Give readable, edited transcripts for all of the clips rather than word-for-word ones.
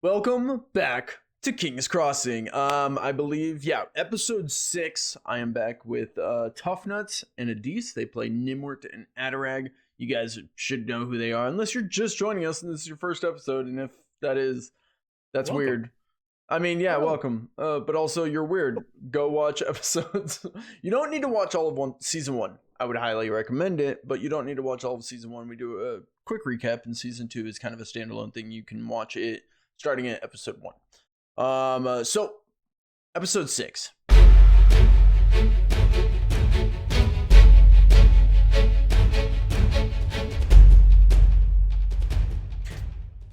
Welcome back to King's Crossing. I believe, episode 6. I am back with Tough Nuts and Adise. They play Gnimwirt and Adarag. You guys should know who they are, unless you're just joining us and this is your first episode. And if that is, that's welcome. Weird. I mean, welcome. But also, you're weird. Go watch episodes. You don't need to watch all of season 1. I would highly recommend it, but you don't need to watch all of season 1. We do a quick recap, and season 2 is kind of a standalone thing. You can watch it starting at episode 1. So episode 6.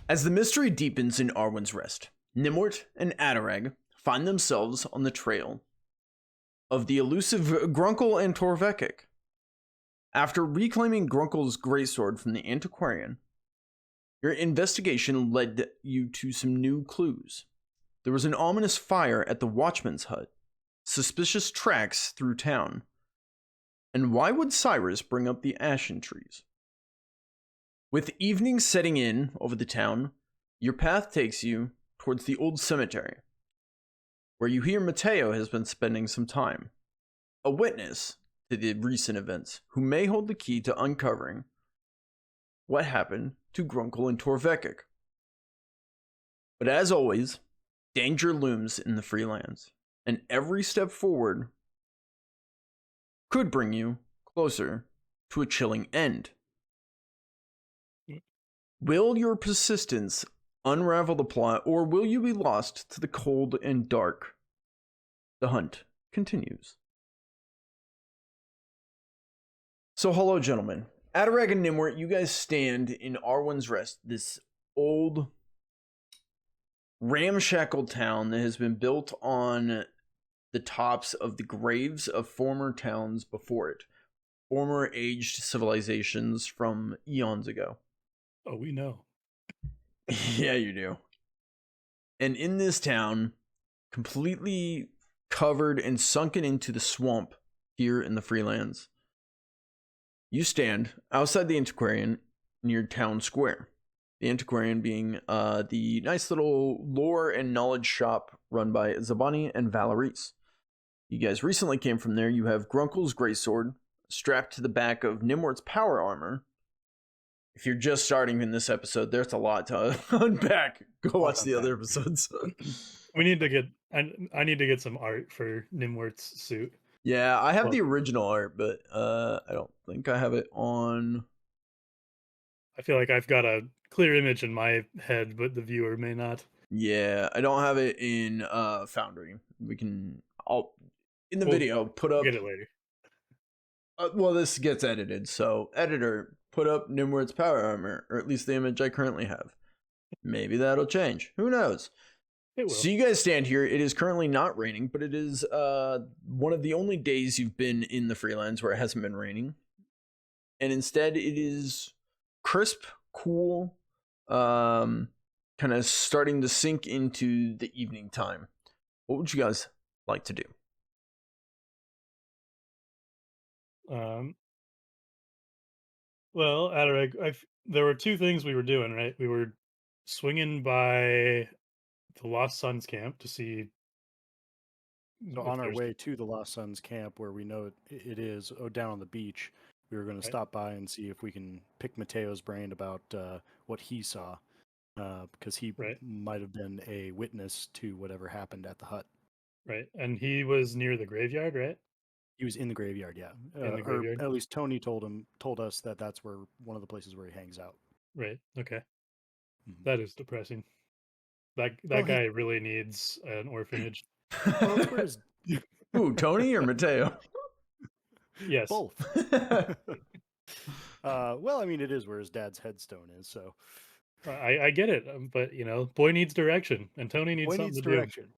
As the mystery deepens in Arwin's Rest, Gnimwirt and Adarag find themselves on the trail of the elusive Grunkle and Torvekik. After reclaiming Grunkel's greatsword from the antiquarian, your investigation led you to some new clues. There was an ominous fire at the watchman's hut, suspicious tracks through town, and why would Cyrus bring up the ashen trees? With evening setting in over the town, your path takes you towards the old cemetery, where you hear Mateo has been spending some time, a witness to the recent events, who may hold the key to uncovering what happened to Grunkle and Torvekik. But as always, danger looms in the Freelands, and every step forward could bring you closer to a chilling end. Will your persistence unravel the plot, or will you be lost to the cold and dark? The hunt continues. So hello, gentlemen. Adarag and Gnimwirt, you guys stand in Arwin's Rest, this old, ramshackle town that has been built on the tops of the graves of former towns before it, former aged civilizations from eons ago. Oh, we know. Yeah, you do. And in this town, completely covered and sunken into the swamp here in the Freelands, you stand outside the antiquarian near town square. The antiquarian being the nice little lore and knowledge shop run by Zabani and Valerice. You guys recently came from there. You have Grunkle's greatsword strapped to the back of Gnimwirt's power armor. If you're just starting in this episode, there's a lot to unpack. Go watch the other episodes. We need to get. I need to get some art for Gnimwirt's suit. Yeah, I have the original art, but I don't think I have it on. I feel like I've got a clear image in my head, but the viewer may not. Yeah, I don't have it in Foundry. I'll in the video put up. Get it later. Well, this gets edited, so editor, put up Gnimwirt's power armor, or at least the image I currently have. Maybe that'll change. Who knows? It will. So you guys stand here. It is currently not raining, but it is one of the only days you've been in the Freelands where it hasn't been raining. And instead it is crisp, cool, kind of starting to sink into the evening time. What would you guys like to do? Well, Adarag, there were two things we were doing, right? We were swinging by the Lost Sons camp to see. So on our way to the Lost Sons camp, where we know it is down on the beach, we were going to stop by and see if we can pick Mateo's brain about what he saw, because he might have been a witness to whatever happened at the hut. Right, and he was near the graveyard, right? He was in the graveyard, yeah. In the graveyard? Or at least Tony told us that that's where one of the places where he hangs out. Right. Okay. Mm-hmm. That is depressing. That guy really needs an orphanage. Who, Tony or Mateo? Yes. Both. Well, I mean, it is where his dad's headstone is, so. I get it, but, boy needs direction, and Tony needs something to direction. do.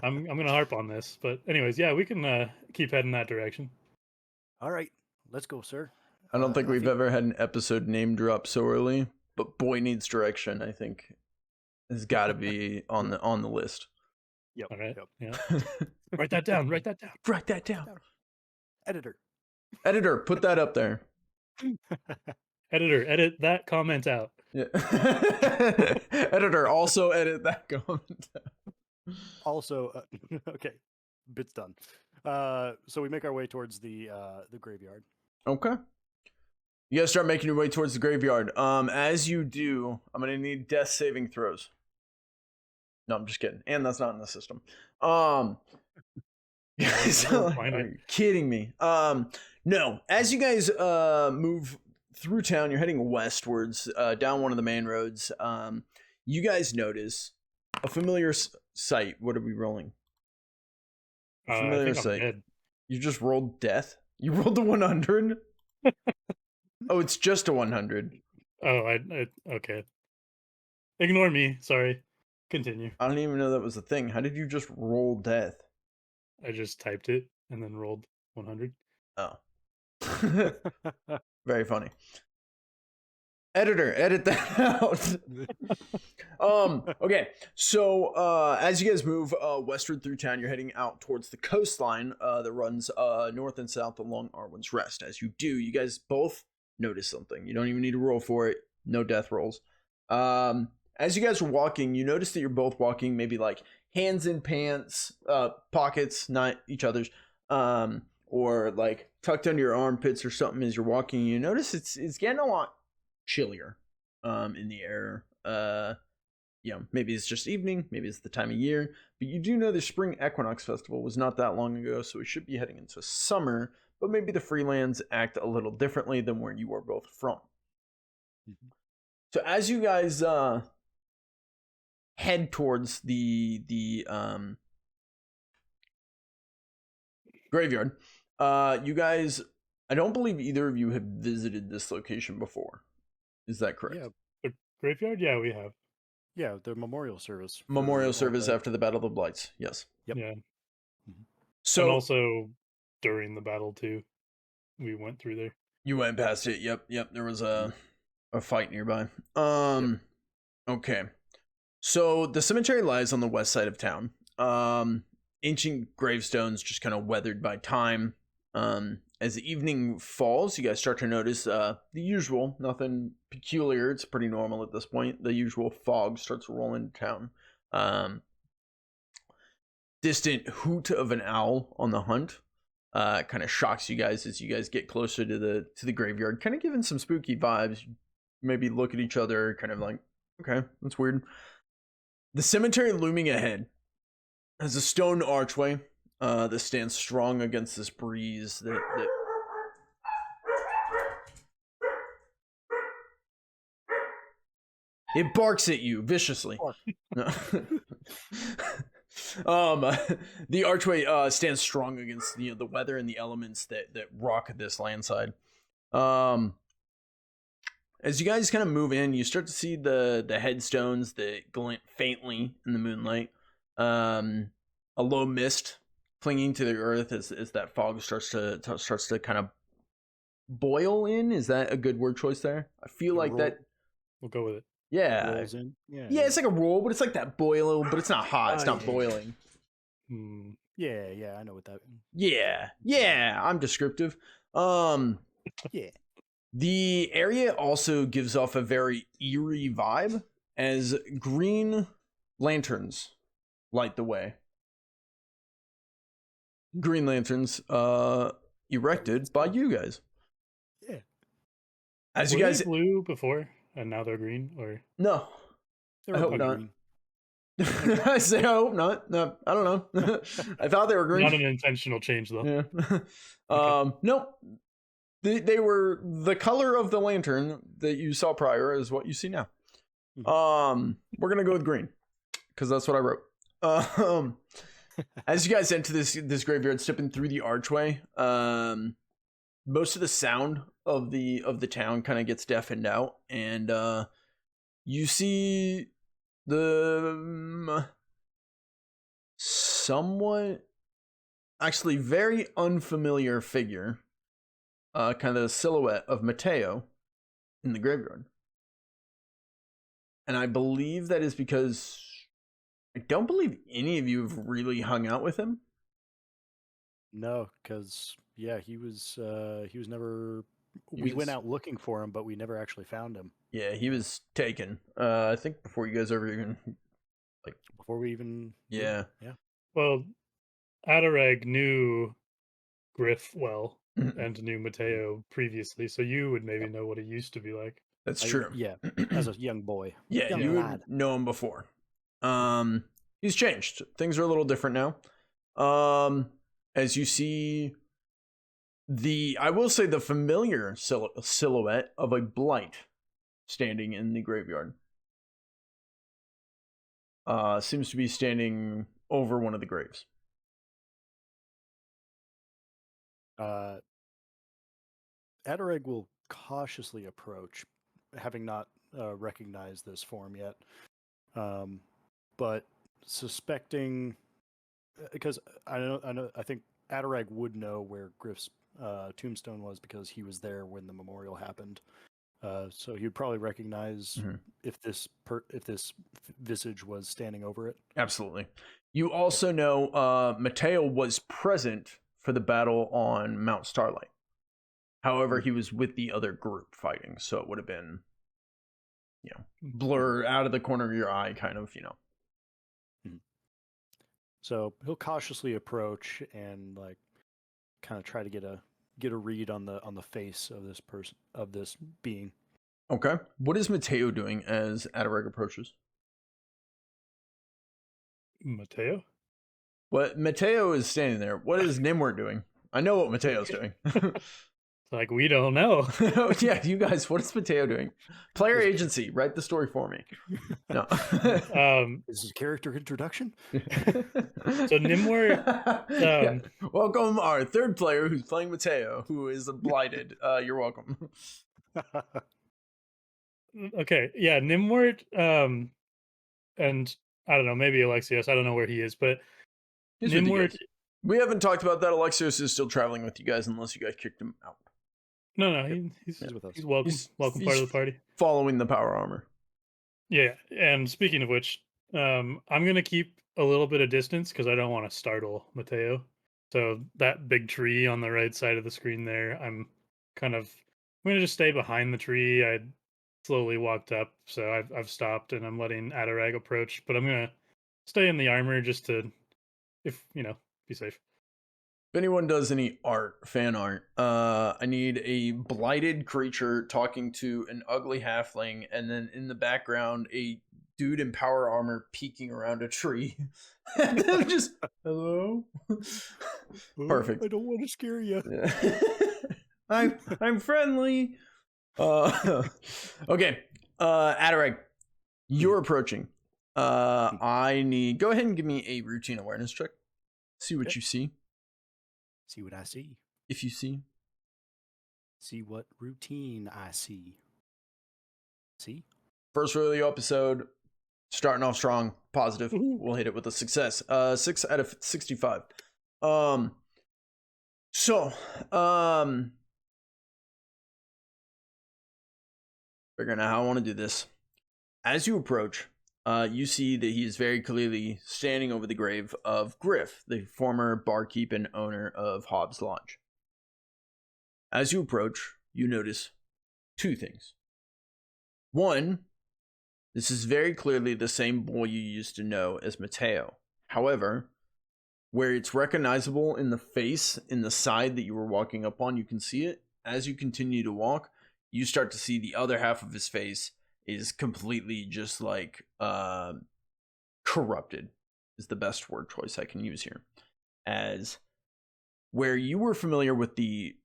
I'm going to harp on this, but anyways, yeah, we can keep heading that direction. All right, let's go, sir. I don't think we've ever had an episode name drop so early, but boy needs direction, I think, has got to be on the list. Yep. All right. Yep. Yeah. Write that down. Write that down. Editor, put that up there. Editor, edit that comment out. Yeah. Editor, also edit that comment. Also, okay, bit's done. So we make our way towards the graveyard. Okay. You guys start making your way towards the graveyard. As you do, I'm gonna need death saving throws. No, I'm just kidding. And that's not in the system. Guys, are you kidding me? No. As you guys move through town, you're heading westwards, down one of the main roads. You guys notice a familiar sight. What are we rolling? A familiar sight. You just rolled death. You rolled the 100. Oh, it's just a 100. Oh, I okay. Ignore me. Sorry. Continue. I don't even know that was a thing. How did you just roll death? I just typed it and then rolled 100. Oh. Very funny. Editor, edit that out. Okay. So as you guys move westward through town, you're heading out towards the coastline that runs north and south along Arwin's Rest. As you do, you guys both notice something. You don't even need to roll for it. No death rolls. As you guys are walking, you notice that you're both walking maybe like hands in pants, pockets, not each other's, or like tucked under your armpits or something as you're walking. You notice it's getting a lot chillier in the air. Maybe it's just evening, maybe it's the time of year, but you do know the Spring Equinox Festival was not that long ago, so we should be heading into summer, but maybe the Freelands act a little differently than where you are both from. Mm-hmm. So as you guys head towards the graveyard, you guys, I don't believe either of you have visited this location before. Is that correct? Yeah, the graveyard? Yeah, we have. Yeah, the memorial service. Memorial service after the Battle of the Blights. Yes. Yep. Yeah. So and also during the battle too, we went through there. You went past it. Yep. There was a fight nearby. Okay. So the cemetery lies on the west side of town. Ancient gravestones just kind of weathered by time. As the evening falls, you guys start to notice the usual, nothing peculiar. It's pretty normal at this point. The usual fog starts to roll into town. Distant hoot of an owl on the hunt kind of shocks you guys as you guys get closer to the graveyard, kind of giving some spooky vibes. Maybe look at each other, kind of like, okay, that's weird. The cemetery looming ahead has a stone archway that stands strong against this breeze that it barks at you viciously. The archway stands strong against the weather and the elements that rock this landside. As you guys kind of move in, you start to see the headstones that glint faintly in the moonlight. A low mist clinging to the earth as that fog starts to kind of boil in. Is that a good word choice there? I feel like roll. That we'll go with it. Yeah. Rolls in. Yeah, it's like a roll, but it's like that boil, but it's not hot. It's not boiling. Yeah, I know what that means. Yeah, I'm descriptive. Yeah. The area also gives off a very eerie vibe as green lanterns light the way. Green lanterns erected by you guys. Yeah. As Were you guys they blue before and now they're green, or no? I hope not. Green. I say I hope not. No, I don't know. I thought they were green. Not an intentional change though. Yeah. Okay. Nope. They were the color of the lantern that you saw prior is what you see now. We're gonna go with green because that's what I wrote. As you guys enter this graveyard, stepping through the archway, most of the sound of the town kind of gets deafened out, and you see the somewhat, actually very unfamiliar figure, kind of the silhouette of Mateo in the graveyard. And I believe that is because I don't believe any of you have really hung out with him. No, because he was never We went out looking for him, but we never actually found him. Yeah, he was taken. I think before you guys ever even before we even. Yeah. Yeah. Well, Adarag knew Griff well and knew Mateo previously, so you would maybe know what he used to be like. That's true. Yeah, as a young boy. Yeah, young you lad. would know him before. He's changed. Things are a little different now. As you see I will say the familiar silhouette of a blight standing in the graveyard. Seems to be standing over one of the graves. Adarag will cautiously approach, having not recognized this form yet, but suspecting, because I think Adarag would know where Griff's tombstone was because he was there when the memorial happened. So he would probably recognize if this visage was standing over it. Absolutely. You also know Mateo was present for the battle on Mount Starlight. However, he was with the other group fighting, so it would have been, blur out of the corner of your eye, kind of, So he'll cautiously approach and kind of try to get a read on the face of this person, of this being. Okay. What is Mateo doing as Adarag approaches? Mateo? What Mateo is standing there. What is Gnimwirt doing? I know what Mateo's doing. Like, we don't know. Yeah, you guys, what is Mateo doing? Player agency, write the story for me. No. Is this a character introduction? So Gnimwirt, welcome our third player who's playing Mateo, who is blighted. You're welcome. Okay, yeah, Gnimwirt, and I don't know, maybe Alexios, I don't know where he is, but He's Gnimwirt. We haven't talked about that. Alexios is still traveling with you guys unless you guys kicked him out. No, he's with us. He's welcome. Welcome part of the party. Following the power armor. Yeah, and speaking of which, I'm gonna keep a little bit of distance because I don't want to startle Mateo. So that big tree on the right side of the screen there, I'm gonna just stay behind the tree. I slowly walked up, so I've stopped and I'm letting Adarag approach, but I'm gonna stay in the armor just to, if be safe. If anyone does any fan art, I need a blighted creature talking to an ugly halfling, and then in the background, a dude in power armor peeking around a tree. And then just, hello? Perfect. I don't want to scare you. I'm friendly. Okay. Adarag, you're approaching. I need, go ahead and give me a routine awareness check. See what you see. See what I see. If you see. See what routine I see. See? First rodeo episode, starting off strong, positive. We'll hit it with a success. 6 out of 65. Figuring out how I want to do this. As you approach, you see that he is very clearly standing over the grave of Griff, the former barkeep and owner of Hobbs Lodge. As you approach, you notice two things. One, this is very clearly the same boy you used to know as Mateo. However, where it's recognizable in the face, in the side that you were walking up on, you can see it. As you continue to walk, you start to see the other half of his face is completely just corrupted, is the best word choice I can use here. As where you were familiar with the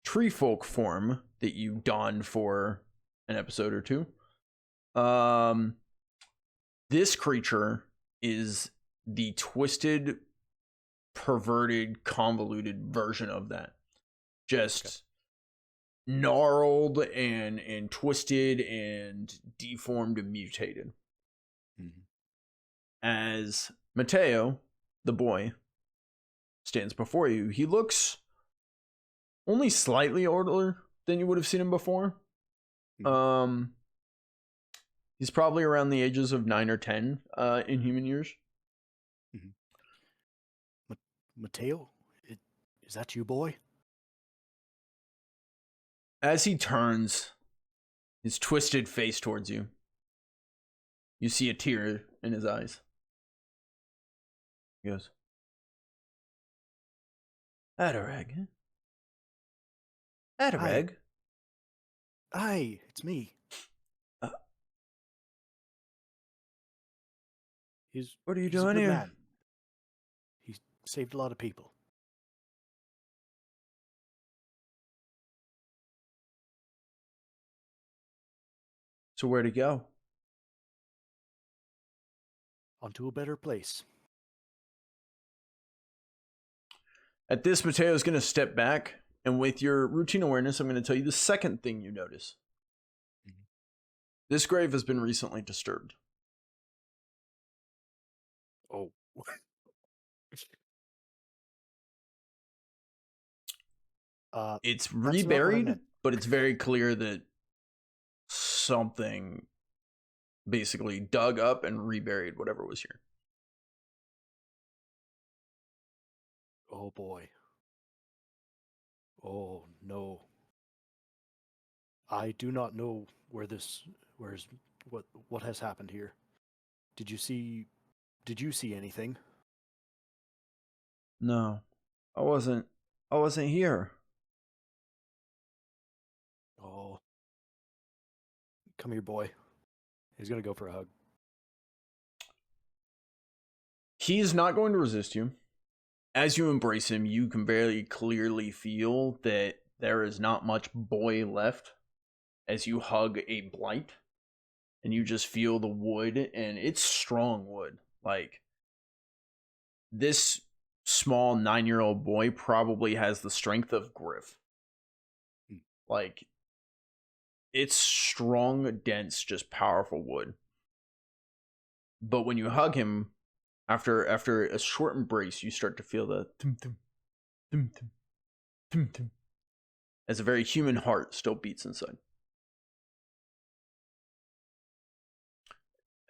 tree folk form that you donned for an episode or two, this creature is the twisted, perverted, convoluted version of that. Just gnarled and twisted and deformed and mutated. As Mateo, the boy, stands before you, he looks only slightly older than you would have seen him before. He's probably around the ages of 9 or 10 in human years. Mateo, is that you, boy? As he turns his twisted face towards you, you see a tear in his eyes. He goes, Adarag? Adarag? Hi, it's me. Uh, He's what are you he's a doing good here? man. He saved a lot of people. So where'd he go? Onto a better place. At this, Mateo's going to step back, and with your routine awareness, I'm going to tell you the second thing you notice. Mhm. This grave has been recently disturbed. Oh. It's That's not what I reburied, meant. but it's very clear that something basically dug up and reburied whatever was here. Oh boy. Oh no. I do not know where's what has happened here. Did you see anything? No, I wasn't here. Oh. Come here, boy. He's gonna go for a hug. He's not going to resist you. As you embrace him, you can very clearly feel that there is not much boy left as you hug a blight. And you just feel the wood, and it's strong wood. Like, this small 9-year-old boy probably has the strength of Griff. Like, it's strong, dense, just powerful wood. But when you hug him, after a short embrace, you start to feel the tum tum tum tum tum tum as a very human heart still beats inside.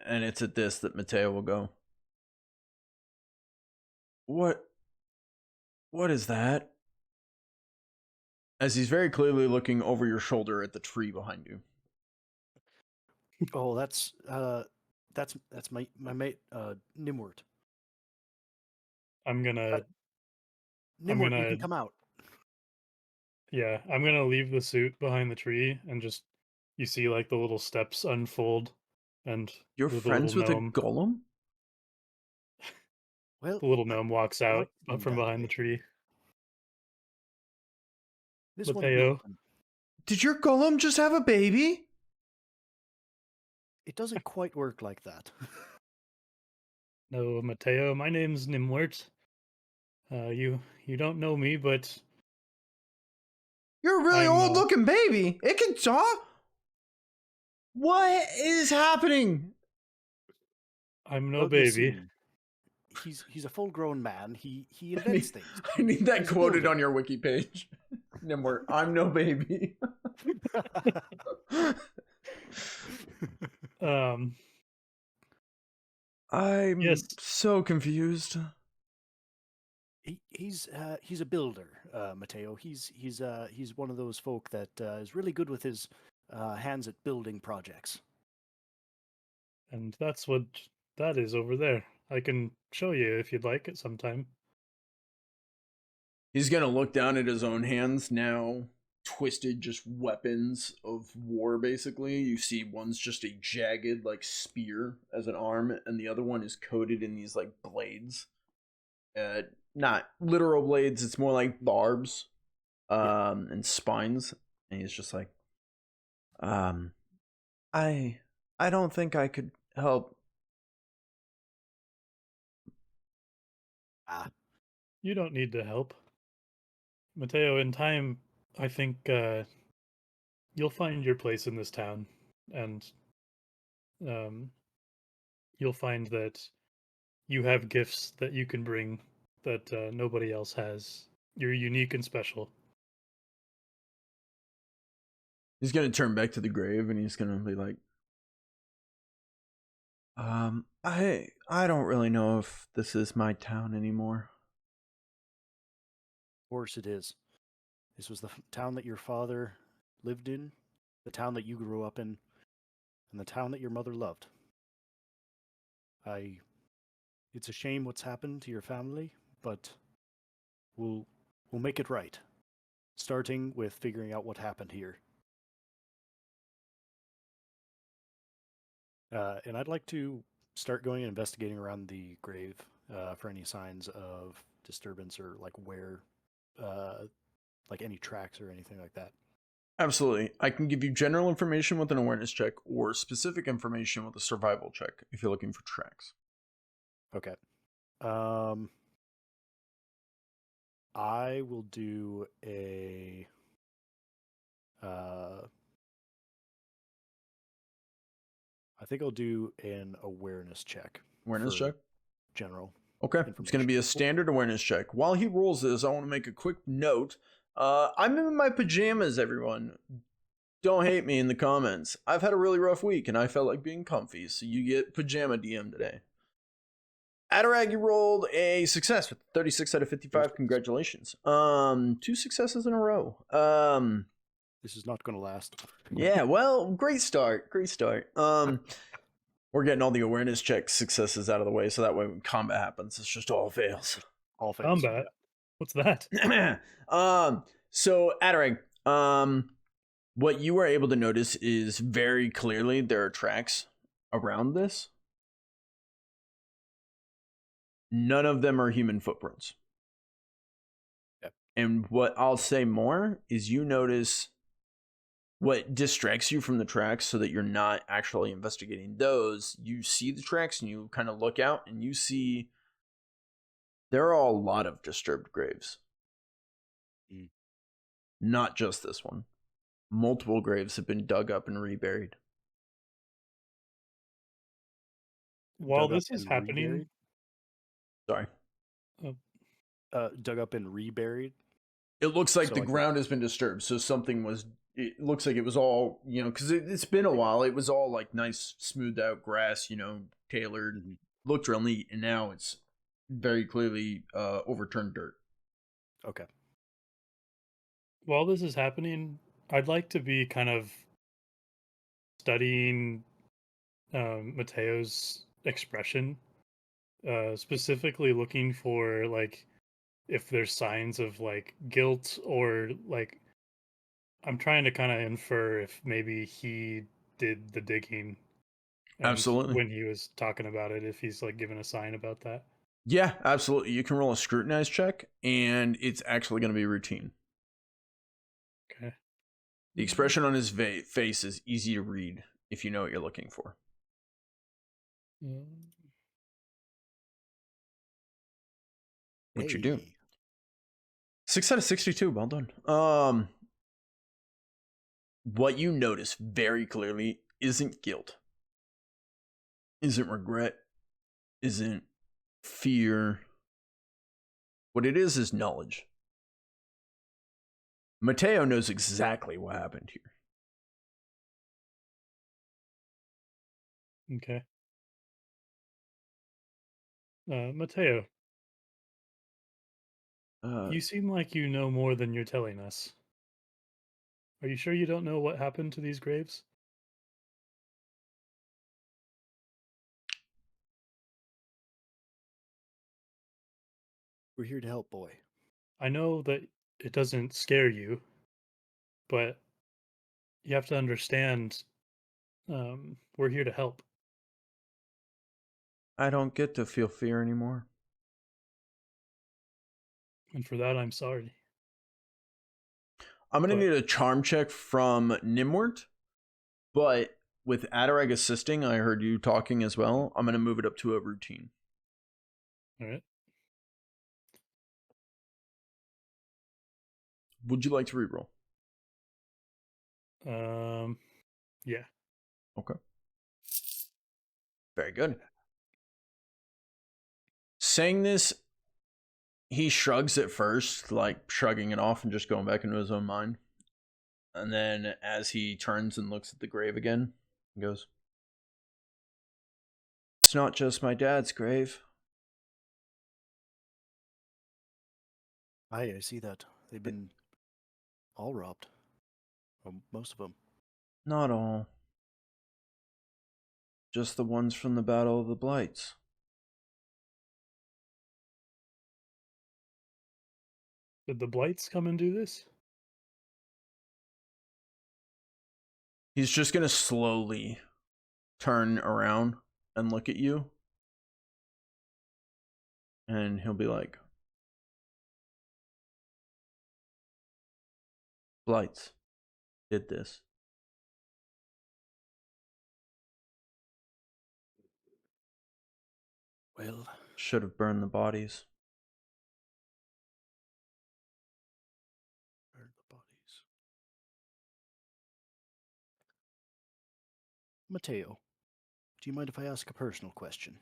And it's at this that Mateo will go, What is that? As he's very clearly looking over your shoulder at the tree behind you. Oh, that's my mate Gnimwirt. I'm gonna Gnimwirt, you can come out. yeah, I'm gonna leave the suit behind the tree and just you see like the little steps unfold and You're the friends little with a gnome golem? Well, the little gnome walks out might seem from that behind way. the tree. This won't be Mateo. open. Did your golem just have a baby? It doesn't quite work like that. No, Mateo, my name's Gnimwirt. You don't know me, but You're a really I'm old looking baby. It can talk. What is happening? I'm no Well, you baby. see, he's a full grown man. He invents things. I need that He's a quoted builder. on your wiki page. Nimwort, I'm no baby. Um, I'm yes, so confused. He's a builder, Mateo. He's one of those folk that is really good with his hands at building projects. and that's what that is over there. I can show you if you'd like it sometime. He's gonna look down at his own hands now, twisted, just weapons of war, basically. You see one's just a jagged, like, spear as an arm, and the other one is coated in these, like, blades. Not literal blades, it's more like barbs, and spines. And he's just like, I don't think I could help. You don't need to help. Mateo, in time, I think you'll find your place in this town, and um, you'll find that you have gifts that you can bring that nobody else has. You're unique and special. He's gonna turn back to the grave and he's gonna be like, I don't really know if this is my town anymore. Of course it is. This was the town that your father lived in, the town that you grew up in, and the town that your mother loved. It's a shame what's happened to your family, but we'll make it right. Starting with figuring out what happened here. And I'd like to start going and investigating around the grave for any signs of disturbance or like where, like any tracks or anything like that. Absolutely. I can give you general information with an awareness check or specific information with a survival check if you're looking for tracks. Okay. I will do a I think I'll do an awareness check. Awareness for check? General. Okay. It's going to be a standard awareness check. While he rolls this, I want to make a quick note. I'm in my pajamas, everyone. Don't hate me in the comments. I've had a really rough week and I felt like being comfy, so you get pajama DM today. Adarag, you rolled a success with 36 out of 55. Congratulations. 2 successes in a row. This is not going to last. Yeah, well, great start. Great start. We're getting all the awareness check successes out of the way, so that way when combat happens, it's just all fails. All fails. Combat? What's that? So Adarag, what you are able to notice is very clearly there are tracks around this. None of them are human footprints. Yep. And what I'll say more is you notice what distracts you from the tracks so that you're not actually investigating those. You see the tracks and you kind of look out and you see there are a lot of disturbed graves. Not just this one. Multiple graves have been dug up and reburied. While this is happening... Reburied? Sorry. Dug up and reburied? It looks like So, the like, ground has been disturbed. So something was, it looks like it was all, because it's been a while. It was all like nice, smoothed out grass, tailored, looked real neat. And now it's very clearly overturned dirt. Okay. While this is happening, I'd like to be kind of studying Mateo's expression, specifically looking for like if there's signs of like guilt or like I'm trying to kind of infer if maybe he did the digging. And Absolutely. when he was talking about it, if he's like given a sign about that. Yeah, absolutely. You can roll a scrutinize check, and it's actually going to be routine. Okay. The expression on his face is easy to read if you know what you're looking for. What you do? 6 out of 62. Well done. What you notice very clearly isn't guilt, isn't regret, isn't fear. What it is knowledge. Mateo knows exactly what happened here. Okay. Mateo, you seem like you know more than you're telling us. Are you sure you don't know what happened to these graves? We're here to help, boy. I know that it doesn't scare you, but you have to understand we're here to help. I don't get to feel fear anymore. And for that, I'm sorry. I'm going to need a charm check from Gnimwirt, but with Adarag assisting, I heard you talking as well. I'm going to move it up to a routine. All right. Would you like to reroll? Yeah. Okay. Very good. Saying this, he shrugs at first, like shrugging it off and just going back into his own mind. And then as he turns and looks at the grave again, he goes, "It's not just my dad's grave." I see that. They've been all robbed. Most of them. Not all. Just the ones from the Battle of the Blights. Did the Blights come and do this? He's just gonna slowly turn around and look at you. And he'll be like, Blights did this. Well, Should have burned the bodies. burn the bodies. Mateo, do you mind if I ask a personal question?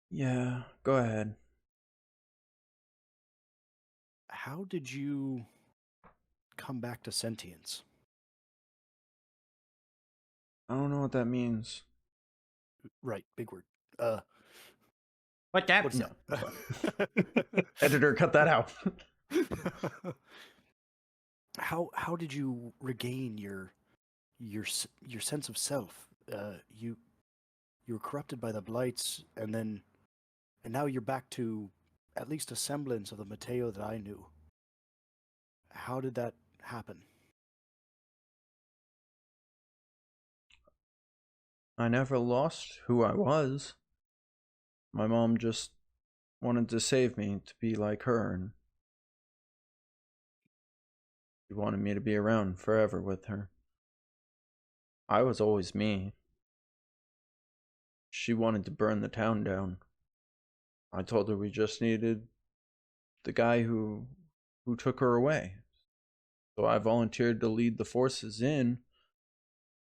Yeah, go ahead. How did you come back to sentience? I don't know what that means. Right, big word. What that? What's No. that? Editor, cut that out. How did you regain your sense of self? You were corrupted by the blights, and now you're back to at least a semblance of the Mateo that I knew. How did that happen? I never lost who I was. My mom just wanted to save me to be like her, and she wanted me to be around forever with her. I was always me. She wanted to burn the town down. I told her we just needed the guy who took her away. So I volunteered to lead the forces in.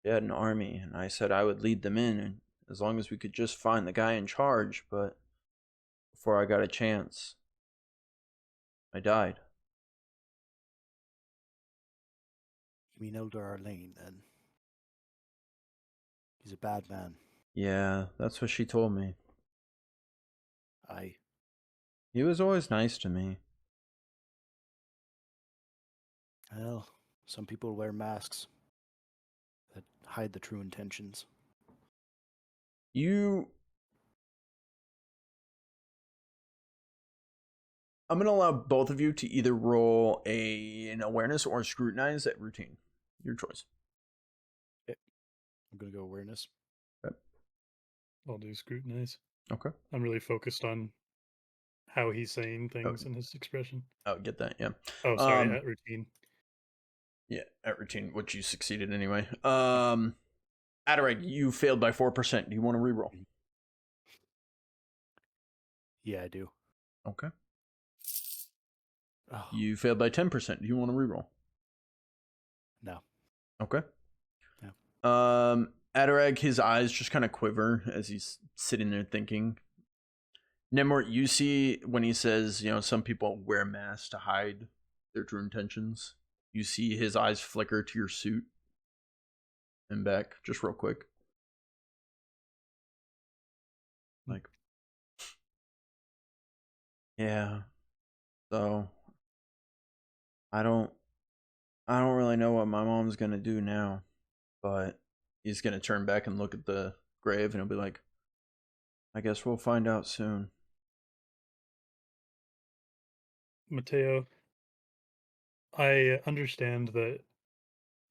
They had an army, and I said I would lead them in, and as long as we could just find the guy in charge. But before I got a chance, I died. You mean Elder Arlane, then? He's a bad man. Yeah, that's what she told me. I He was always nice to me. Well, some people wear masks that hide the true intentions. I'm going to allow both of you to either roll an awareness or scrutinize at routine. Your choice. I'm gonna go awareness. Okay. I'll do scrutinize. Okay. I'm really focused on how he's saying things and his expression. Oh, get that, yeah. Oh, sorry, at routine. Yeah, at routine, which you succeeded anyway. Adarag, you failed by 4%. Do you want to reroll? Yeah, I do. Okay. Oh, You failed by 10%. Do you want to reroll? no. Okay. Yeah. Adarag, his eyes just kind of quiver as he's sitting there thinking. Gnimwirt, you see when he says, some people wear masks to hide their true intentions. You see his eyes flicker to your suit and back, just real quick. Like, yeah. So, I don't really know what my mom's gonna do now, but he's gonna turn back and look at the grave, and he'll be like, I guess we'll find out soon. Mateo, I understand that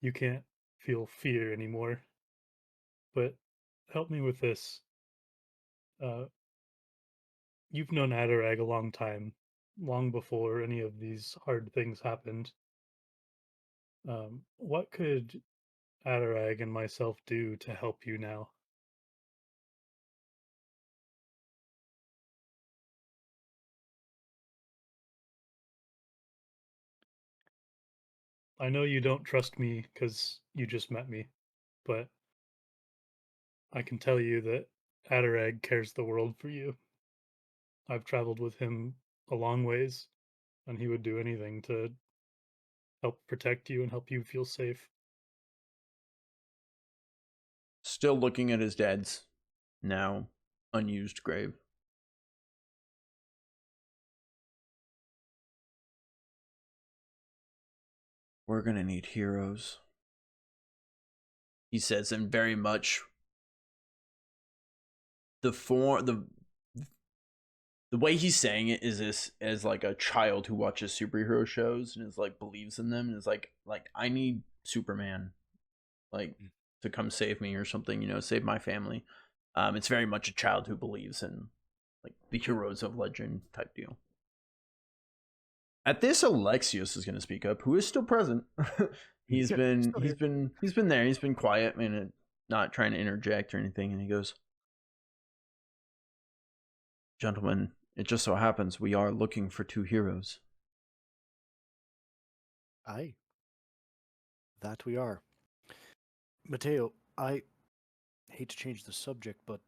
you can't feel fear anymore, but help me with this. You've known Adarag a long time, long before any of these hard things happened. What could Adarag and myself do to help you now? I know you don't trust me because you just met me, but I can tell you that Adarag cares the world for you. I've traveled with him a long ways, and he would do anything to help protect you and help you feel safe. Still looking at his dad's now unused grave. we're gonna need heroes. He says, and very much the way he's saying it is this as like a child who watches superhero shows and is like believes in them and is like I need Superman, like to come save me or something, you know, save my family. It's very much a child who believes in like the heroes of legend type deal. At this, Alexios is going to speak up, who is still present. he's been there. He's been quiet and not trying to interject or anything. And he goes, "Gentlemen, it just so happens we are looking for 2 heroes." Aye, that we are. Mateo, I hate to change the subject, but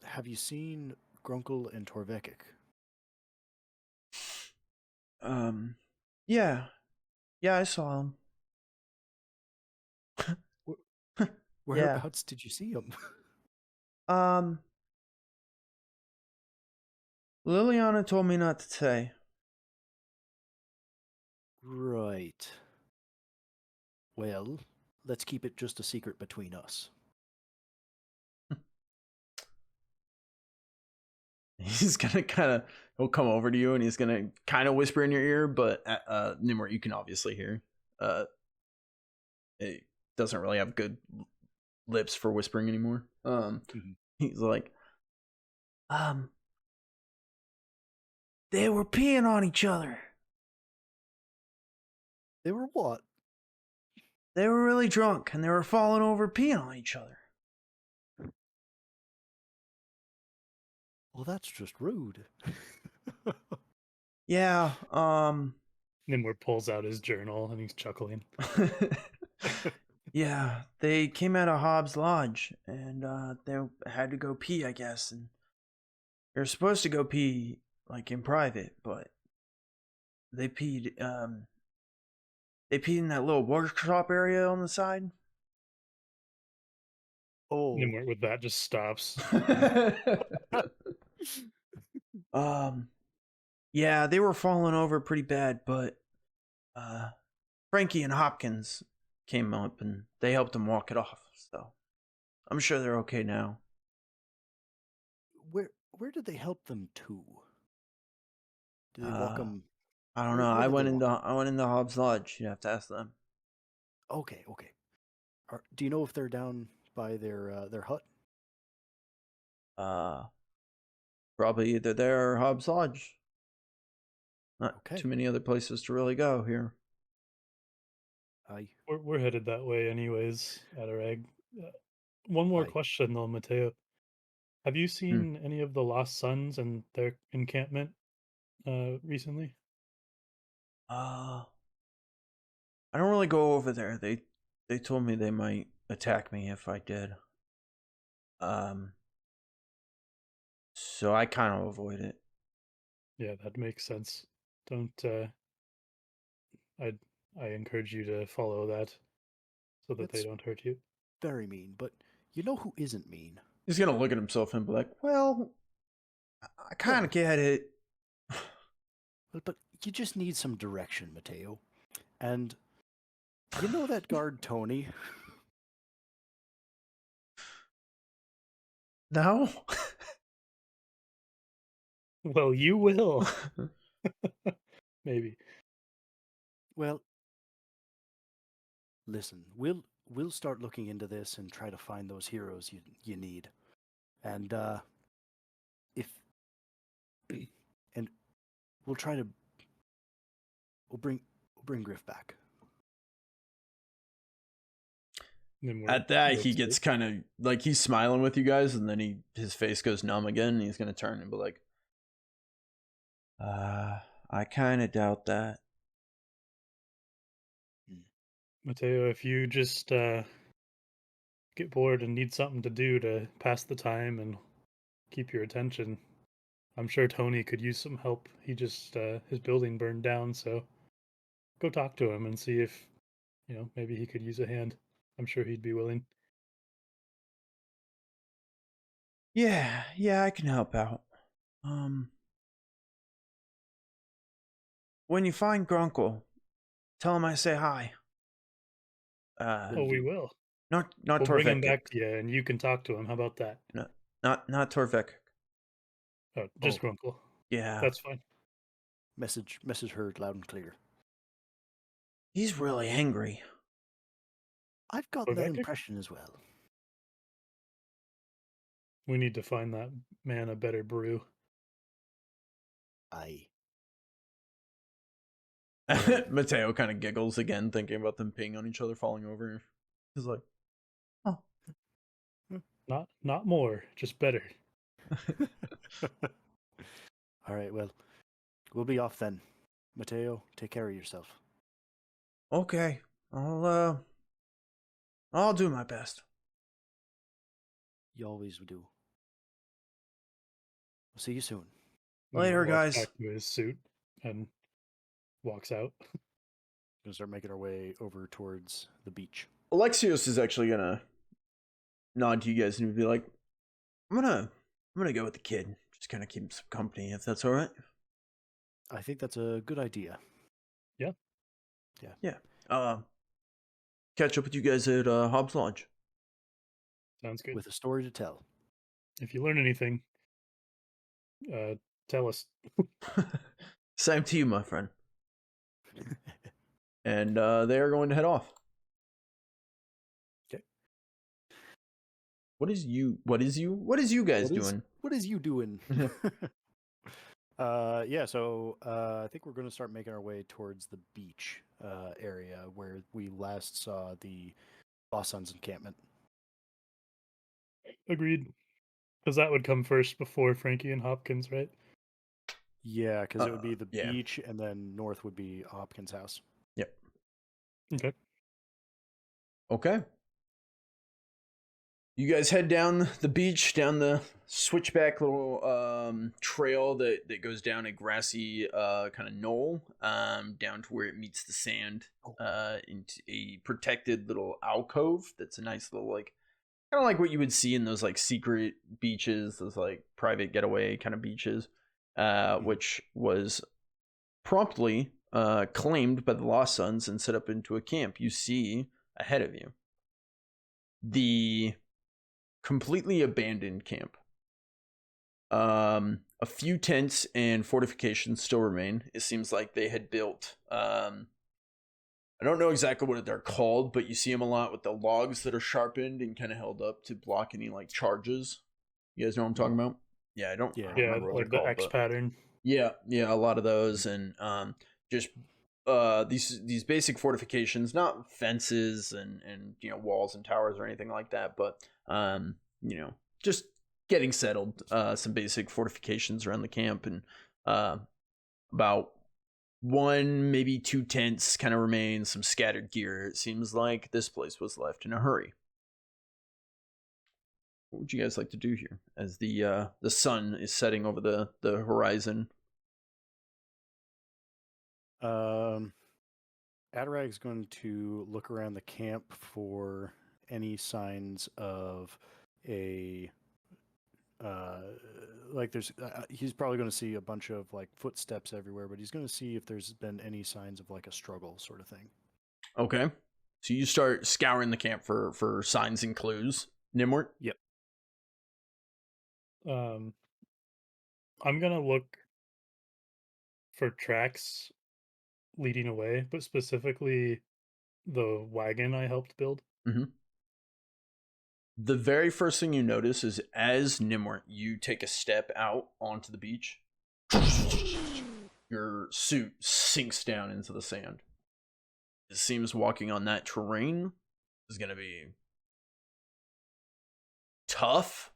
have you seen Grunkle and Torvekic? Yeah, I saw him. Whereabouts did you see him? Liliana told me not to say. Right. Well, let's keep it just a secret between us. He's gonna he'll come over to you and he's gonna kind of whisper in your ear, but Gnimwirt, you can obviously hear. It doesn't really have good lips for whispering anymore. He's like, they were peeing on each other. They were what? They were really drunk and they were falling over peeing on each other. Well, that's just rude. Yeah, Gnimwirt pulls out his journal and he's chuckling. yeah, they came out of Hobbs Lodge and they had to go pee, I guess, and they're supposed to go pee like in private, but they peed in that little workshop area on the side. Oh. Gnimwirt with that just stops. Yeah, they were falling over pretty bad, but Frankie and Hopkins came up and they helped them walk it off, so I'm sure they're okay now. Where did they help them to? Did they walk them? I don't know. I went into Hobbs Lodge. You'd have to ask them. Okay. Do you know if they're down by their hut? Probably either there or Hobbs Lodge. Not too many other places to really go here. We're headed that way anyways, Adarag. One more question though, Mateo. Have you seen any of the Lost Sons and their encampment recently? I don't really go over there. They told me they might attack me if I did. So I kind of avoid it. Yeah, that makes sense. Don't I encourage you to follow that so that they don't hurt you. Very mean, but you know who isn't mean? He's gonna look at himself and be like, "Well, I kind of get it." But you just need some direction, Mateo. And you know that guard Tony? No. Well, you will. Maybe. Well, listen, we'll start looking into this and try to find those heroes you need. And we'll try to we'll bring Griff back. At that, he gets kind of like he's smiling with you guys, and then his face goes numb again, and he's gonna turn and be like, I kind of doubt that. Mateo, if you just get bored and need something to do to pass the time and keep your attention, I'm sure Tony could use some help. He just his building burned down, so go talk to him and see if maybe he could use a hand. I'm sure he'd be willing. Yeah, I can help out. When you find Grunkle, tell him I say hi. Oh, we will. Not We'll bring him Torvek. back to you, and you can talk to him. How about that? No, not Torvek. Oh, just Oh. Grunkle. Yeah, That's fine. Message heard loud and clear. he's really angry. I've gotten that Torvek? impression as well. We need to find that man a better brew. Aye. Mateo kind of giggles again, thinking about them peeing on each other, falling over. He's like, "Oh, Not more, just better. All right, well, we'll be off then. Mateo, take care of yourself. okay. I'll do my best." You always do. We'll see you soon. Later, Walks guys. Back to his suit and walks out. Gonna start making our way over towards the beach. Alexios is actually gonna nod to you guys and be like, I'm gonna go with the kid. Just kind of keep him some company, if that's all right. I think that's a good idea. Catch up with you guys at Hobbs Lodge. Sounds good. With a story to tell. If you learn anything, tell us. Same to you, my friend. And they are going to head off. Okay. What is you guys doing? What is you doing? So I think we're going to start making our way towards the beach area where we last saw the Lost Sons encampment. Agreed. Because that would come first before Frankie and Hopkins, right? Yeah, because it would be the yeah. beach, and then north would be Hopkins' house. Yep. Okay. You guys head down the beach, down the switchback little trail that goes down a grassy kind of knoll, down to where it meets the sand, into a protected little alcove. That's a nice little, like, kind of like what you would see in those like secret beaches, those like private getaway kind of beaches, which was promptly claimed by the Lost Sons and set up into a camp. You see ahead of you the completely abandoned camp. A few tents and fortifications still remain. It seems like they had built, I don't know exactly what they're called, but you see them a lot with the logs that are sharpened and kind of held up to block any like charges. You guys know what I'm talking about? Yeah, I don't remember what like they're the called, X but pattern. yeah, a lot of those, and just these basic fortifications, not fences and walls and towers or anything like that, but just getting settled, some basic fortifications around the camp, and about one, maybe two tents kind of remain, some scattered gear. It seems like this place was left in a hurry. What would you guys like to do here as the sun is setting over the horizon? Adarag's going to look around the camp for any signs of a he's probably going to see a bunch of like footsteps everywhere, but he's going to see if there's been any signs of like a struggle sort of thing. Okay, so you start scouring the camp for signs and clues. Gnimwirt? Yep. I'm gonna look for tracks leading away, but specifically the wagon I helped build. Mm-hmm. The very first thing you notice is as Gnimwirt, you take a step out onto the beach. Your suit sinks down into the sand. It seems walking on that terrain is going to be tough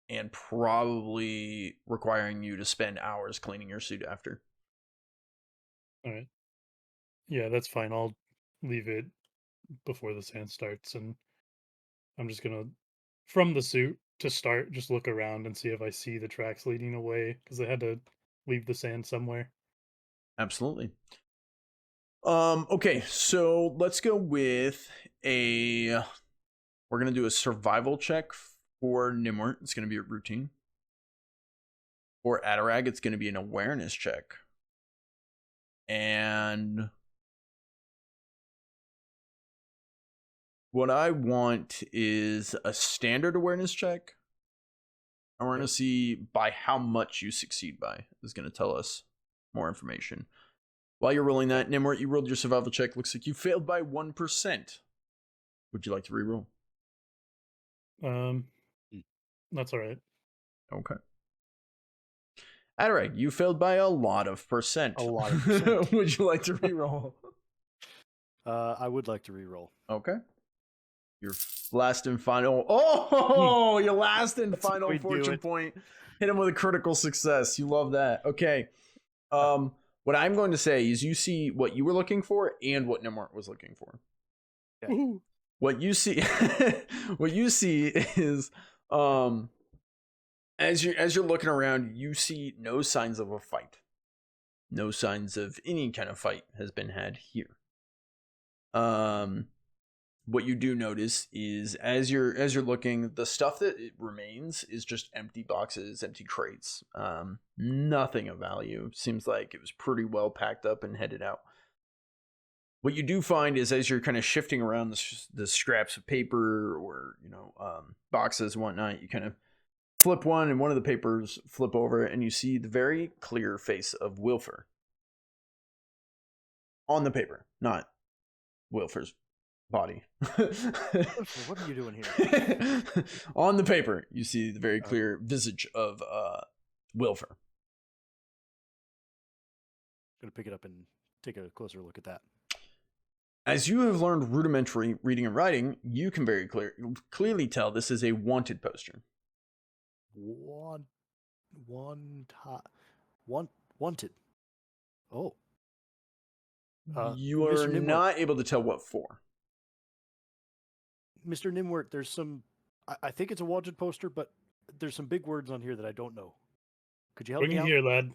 and probably requiring you to spend hours cleaning your suit after. All right. Yeah, that's fine. I'll leave it before the sand starts, and I'm just gonna, from the suit to start, just look around and see if I see the tracks leading away, because they had to leave the sand somewhere. Absolutely. Okay, so let's go with we're gonna do a survival check for Gnimwirt. It's gonna be a routine. For Adarag, it's gonna be an awareness check. And What I want is a standard awareness check. I want to see by how much you succeed by. Is going to tell us more information. While you're rolling that, Gnimwirt, you rolled your survival check. Looks like you failed by 1%. Would you like to reroll? That's all right. Okay. Adarag, you failed by a lot of percent. A lot of percent. Would you like to reroll? I would like to reroll. Okay. Your last and final. Oh, your last and final fortune point. Hit him with a critical success. You love that. Okay. What I'm going to say is you see what you were looking for and what Gnimwirt was looking for. Okay. What you see is as you're looking around, you see no signs of a fight. No signs of any kind of fight has been had here. What you do notice is as you're looking, the stuff that it remains is just empty boxes, empty crates. Nothing of value. Seems like it was pretty well packed up and headed out. What you do find is as you're kind of shifting around the scraps of paper or boxes and whatnot, you kind of flip one and one of the papers flip over and you see the very clear face of Wilfer on the paper, not Wilfer's body. What are you doing here? On the paper, you see the very clear visage of Wilfer. Gonna pick it up and take a closer look at that. As you have learned rudimentary reading and writing, you can very clearly tell this is a wanted poster. Wanted. Oh. You are not able to tell what for. Mr. Gnimwirt, there's some. I think it's a wanted poster, but there's some big words on here that I don't know. Could you help me Bring out? it here, lad.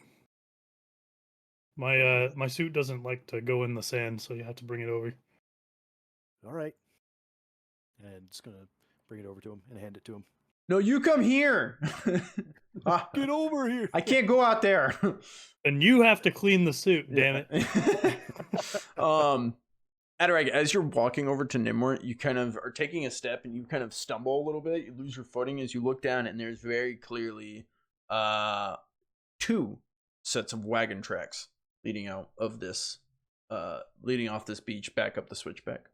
My suit doesn't like to go in the sand, so you have to bring it over. All right. And just gonna bring it over to him and hand it to him. No, you come here. Get over here. I can't go out there. And you have to clean the suit, damn it. Adarag, as you're walking over to Gnimwirt, you kind of are taking a step and you kind of stumble a little bit. You lose your footing as you look down, and there's very clearly 2 sets of wagon tracks leading out of this, leading off this beach back up the switchback.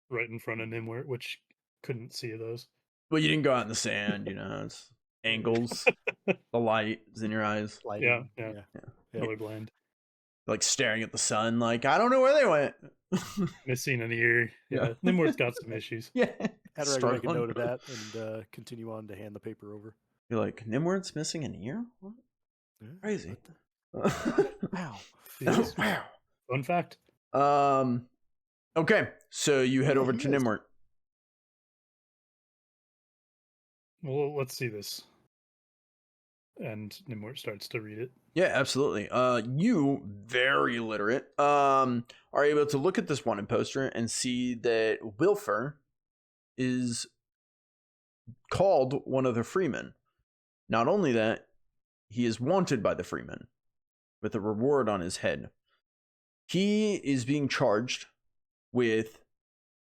Right in front of Gnimwirt, which couldn't see those. Well, you didn't go out in the sand, it's angles. The light is in your eyes. Yeah. Colorblind. Like staring at the sun, like, I don't know where they went. Missing an ear. Yeah. Nimward's got some issues. Yeah. Adarag make a note of that and continue on to hand the paper over. You're like, Gnimwirt's missing an ear? What? Yeah, Crazy. Wow. Wow. Fun fact. Okay, so you head over to Gnimwirt. Well, let's see this. And Gnimwirt starts to read it. Yeah, absolutely. You, very literate, are able to look at this wanted poster and see that Wilfer is called one of the freemen. Not only that, he is wanted by the freemen with a reward on his head. He is being charged with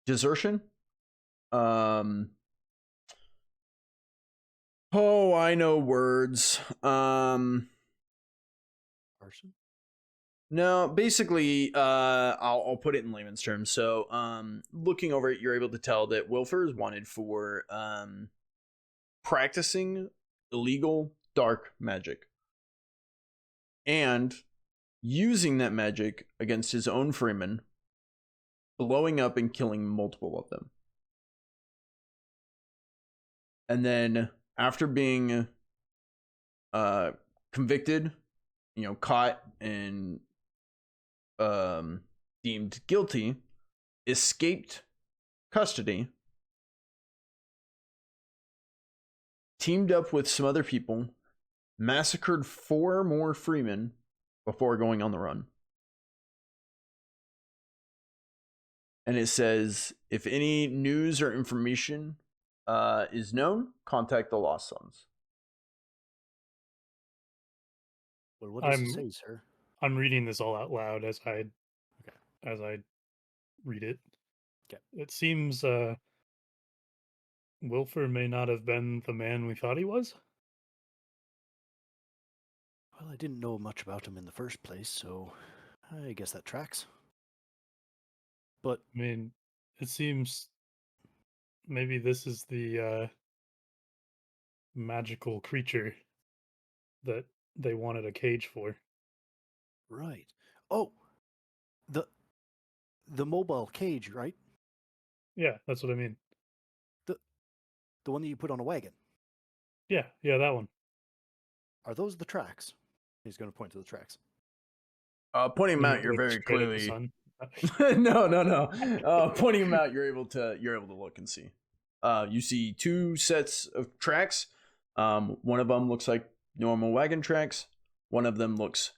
desertion. Oh, I know words. Arson? No, basically, I'll put it in layman's terms. So, looking over it, you're able to tell that Wilfer is wanted for practicing illegal dark magic and using that magic against his own freemen, blowing up and killing multiple of them. And then after being convicted, caught and deemed guilty, escaped custody, teamed up with some other people, massacred 4 more freemen before going on the run. And it says, if any news or information is known, contact the Lost Sons. Well, what does it say, sir? I'm reading this all out loud as I read it. Okay. It seems Wilfer may not have been the man we thought he was. Well, I didn't know much about him in the first place, so I guess that tracks. But I mean, it seems maybe this is the magical creature that they wanted a cage for. right. Oh, the mobile cage, right? Yeah, that's what I mean. The one that you put on a wagon. Yeah, that one. Are those the tracks? He's going to point to the tracks. Pointing them You out, mean, you're like, very straight at the clearly. sun? No. Pointing them out, you're able to look and see. You see two sets of tracks. One of them looks like normal wagon tracks. One of them looks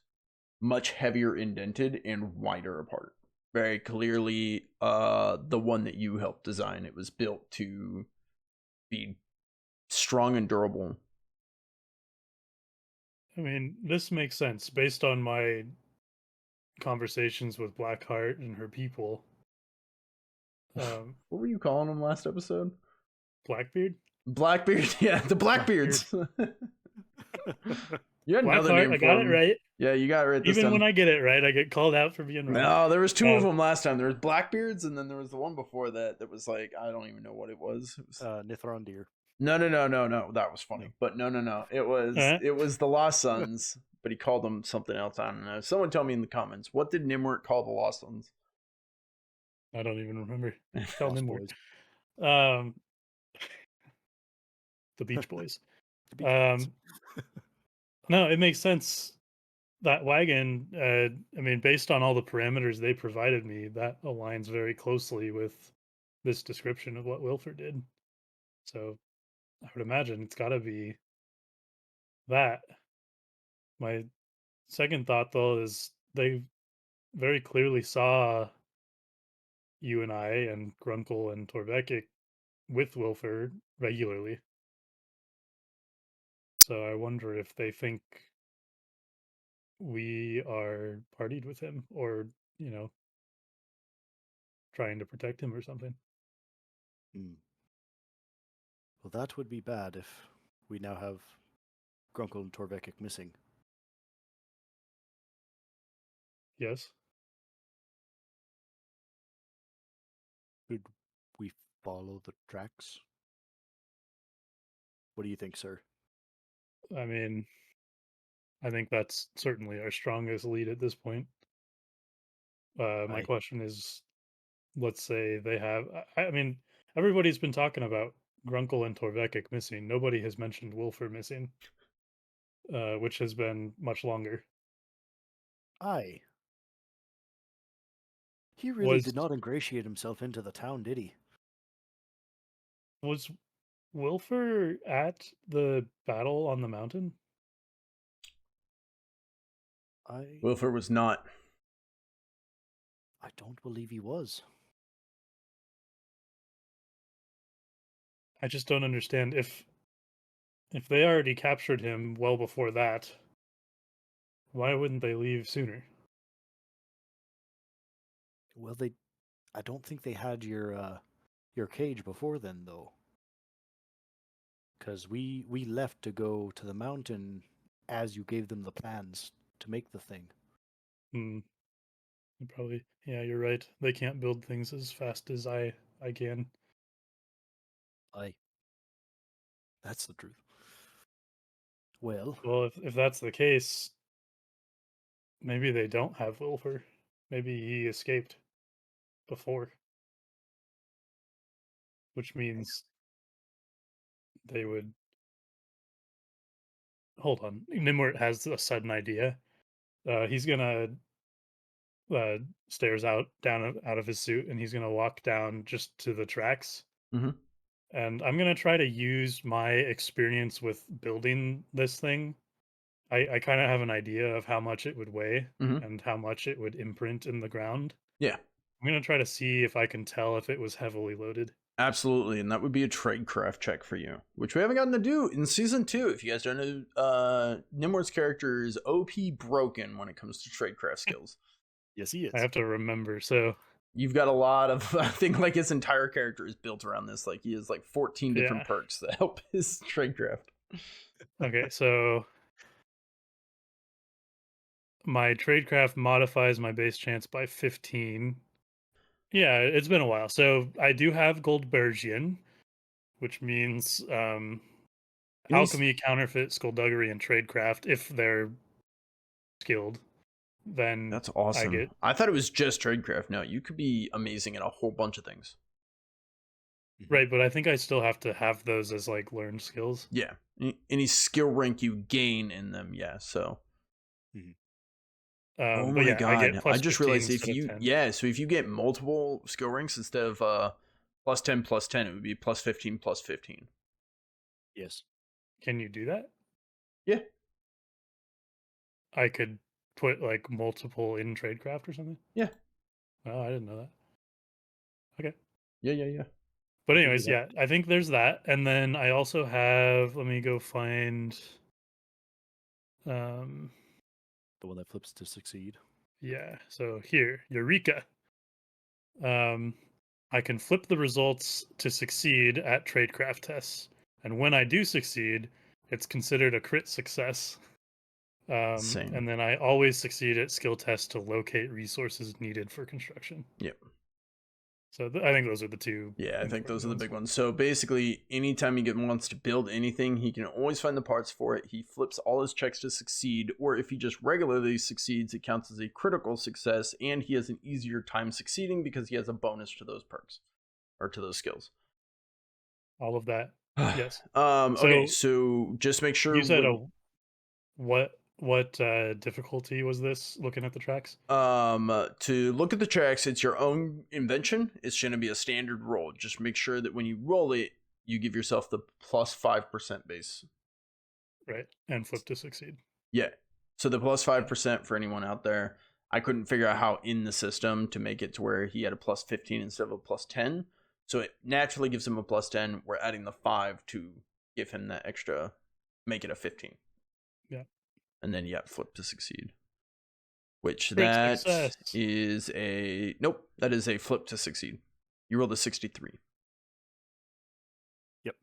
much heavier indented and wider apart. Very clearly, the one that you helped design. It was built to be strong and durable. I mean, this makes sense based on my conversations with Blackheart and her people. What were you calling them last episode? Blackbeard? Blackbeard, yeah, the Blackbeards. You had another Blackheart, name I for got them. it right. Yeah, you got it right this Even time. when I get it right, I get called out for being wrong. No, there was two of them last time. There was Blackbeards, and then there was the one before that that was like, I don't even know what it was. It was Nithrondir. No. That was funny. But no. It was the Lost Sons, but he called them something else. I don't know. Someone tell me in the comments. What did Gnimwirt call the Lost Sons? I don't even remember. Tell Lost Gnimwirt. Boys. The Beach Boys. The Beach Boys. No, it makes sense. That wagon, I mean, based on all the parameters they provided me, that aligns very closely with this description of what Wilford did. So I would imagine it's got to be that. My second thought, though, is they very clearly saw you and I and Grunkle and Torvekik with Wilford regularly. So I wonder if they think we are partied with him or, trying to protect him or something. Well, that would be bad if we now have Grunkle and Torvekik missing. Yes. Should we follow the tracks? What do you think, sir? I mean, I think that's certainly our strongest lead at this point. My question is, let's say they have. I mean, everybody's been talking about Grunkle and Torvekik missing. Nobody has mentioned Wilfur missing, which has been much longer. Aye. He really did not ingratiate himself into the town, did he? Was Wilfur at the battle on the mountain? Wilfur was not. I don't believe he was. I just don't understand if they already captured him well before that, why wouldn't they leave sooner? Well, I don't think they had your cage before then, though. Because we left to go to the mountain as you gave them the plans to make the thing. Probably, yeah, you're right. They can't build things as fast as I can. That's the truth. Well, if that's the case, maybe they don't have Wilfur. Maybe he escaped before, which means they would. Hold on, Gnimwirt has a sudden idea. He's gonna stairs down out of his suit, and he's gonna walk down just to the tracks. Mm-hmm. And I'm gonna try to use my experience with building this thing. I kind of have an idea of how much it would weigh and how much it would imprint in the ground. Yeah. I'm gonna try to see if I can tell if it was heavily loaded. Absolutely, and that would be a tradecraft check for you, which we haven't gotten to do in season 2. If you guys don't know, Nimward's character is OP broken when it comes to tradecraft skills. Yes, he is. I have to remember. So You've got a lot of, I think, like his entire character is built around this. Like he has like 14 different perks that help his tradecraft. Okay, so my tradecraft modifies my base chance by 15. Yeah, it's been a while. So I do have Goldbergian, which means alchemy, counterfeit, skullduggery, and tradecraft. If they're skilled, then that's awesome. I thought it was just tradecraft. No, you could be amazing at a whole bunch of things. Right, but I think I still have to have those as like learned skills. Yeah, any skill rank you gain in them. Yeah, so. Oh my god! I just realized if you so if you get multiple skill ranks instead of plus 10 plus 10, it would be plus 15 plus 15. Yes. Can you do that? Yeah. I could put like multiple in tradecraft or something. Yeah. Oh, I didn't know that. Okay. Yeah. But anyways, yeah, I think there's that, and then I also have. Let me go find. The one that flips to succeed. Yeah. So here, Eureka. I can flip the results to succeed at tradecraft tests, and when I do succeed, it's considered a crit success. And then I always succeed at skill tests to locate resources needed for construction. Yep. So I think those are the two. Yeah, I think those are the big ones. So basically, anytime he wants to build anything, he can always find the parts for it. He flips all his checks to succeed, or if he just regularly succeeds, it counts as a critical success, and he has an easier time succeeding because he has a bonus to those perks or to those skills. All of that. Yes. Okay, so just make sure you said what difficulty was this looking at the tracks? To look at the tracks, it's your own invention. It's going to be a standard roll. Just make sure that when you roll it, you give yourself the plus 5% base. Right, and flip to succeed. Yeah. So the plus 5% for anyone out there, I couldn't figure out how in the system to make it to where he had a plus 15 instead of a plus 10. So it naturally gives him a plus 10. We're adding the 5 to give him that extra, make it a 15. Yeah. And then, flip to succeed. Which that is a... Nope, that is a flip to succeed. You rolled a 63. Yep.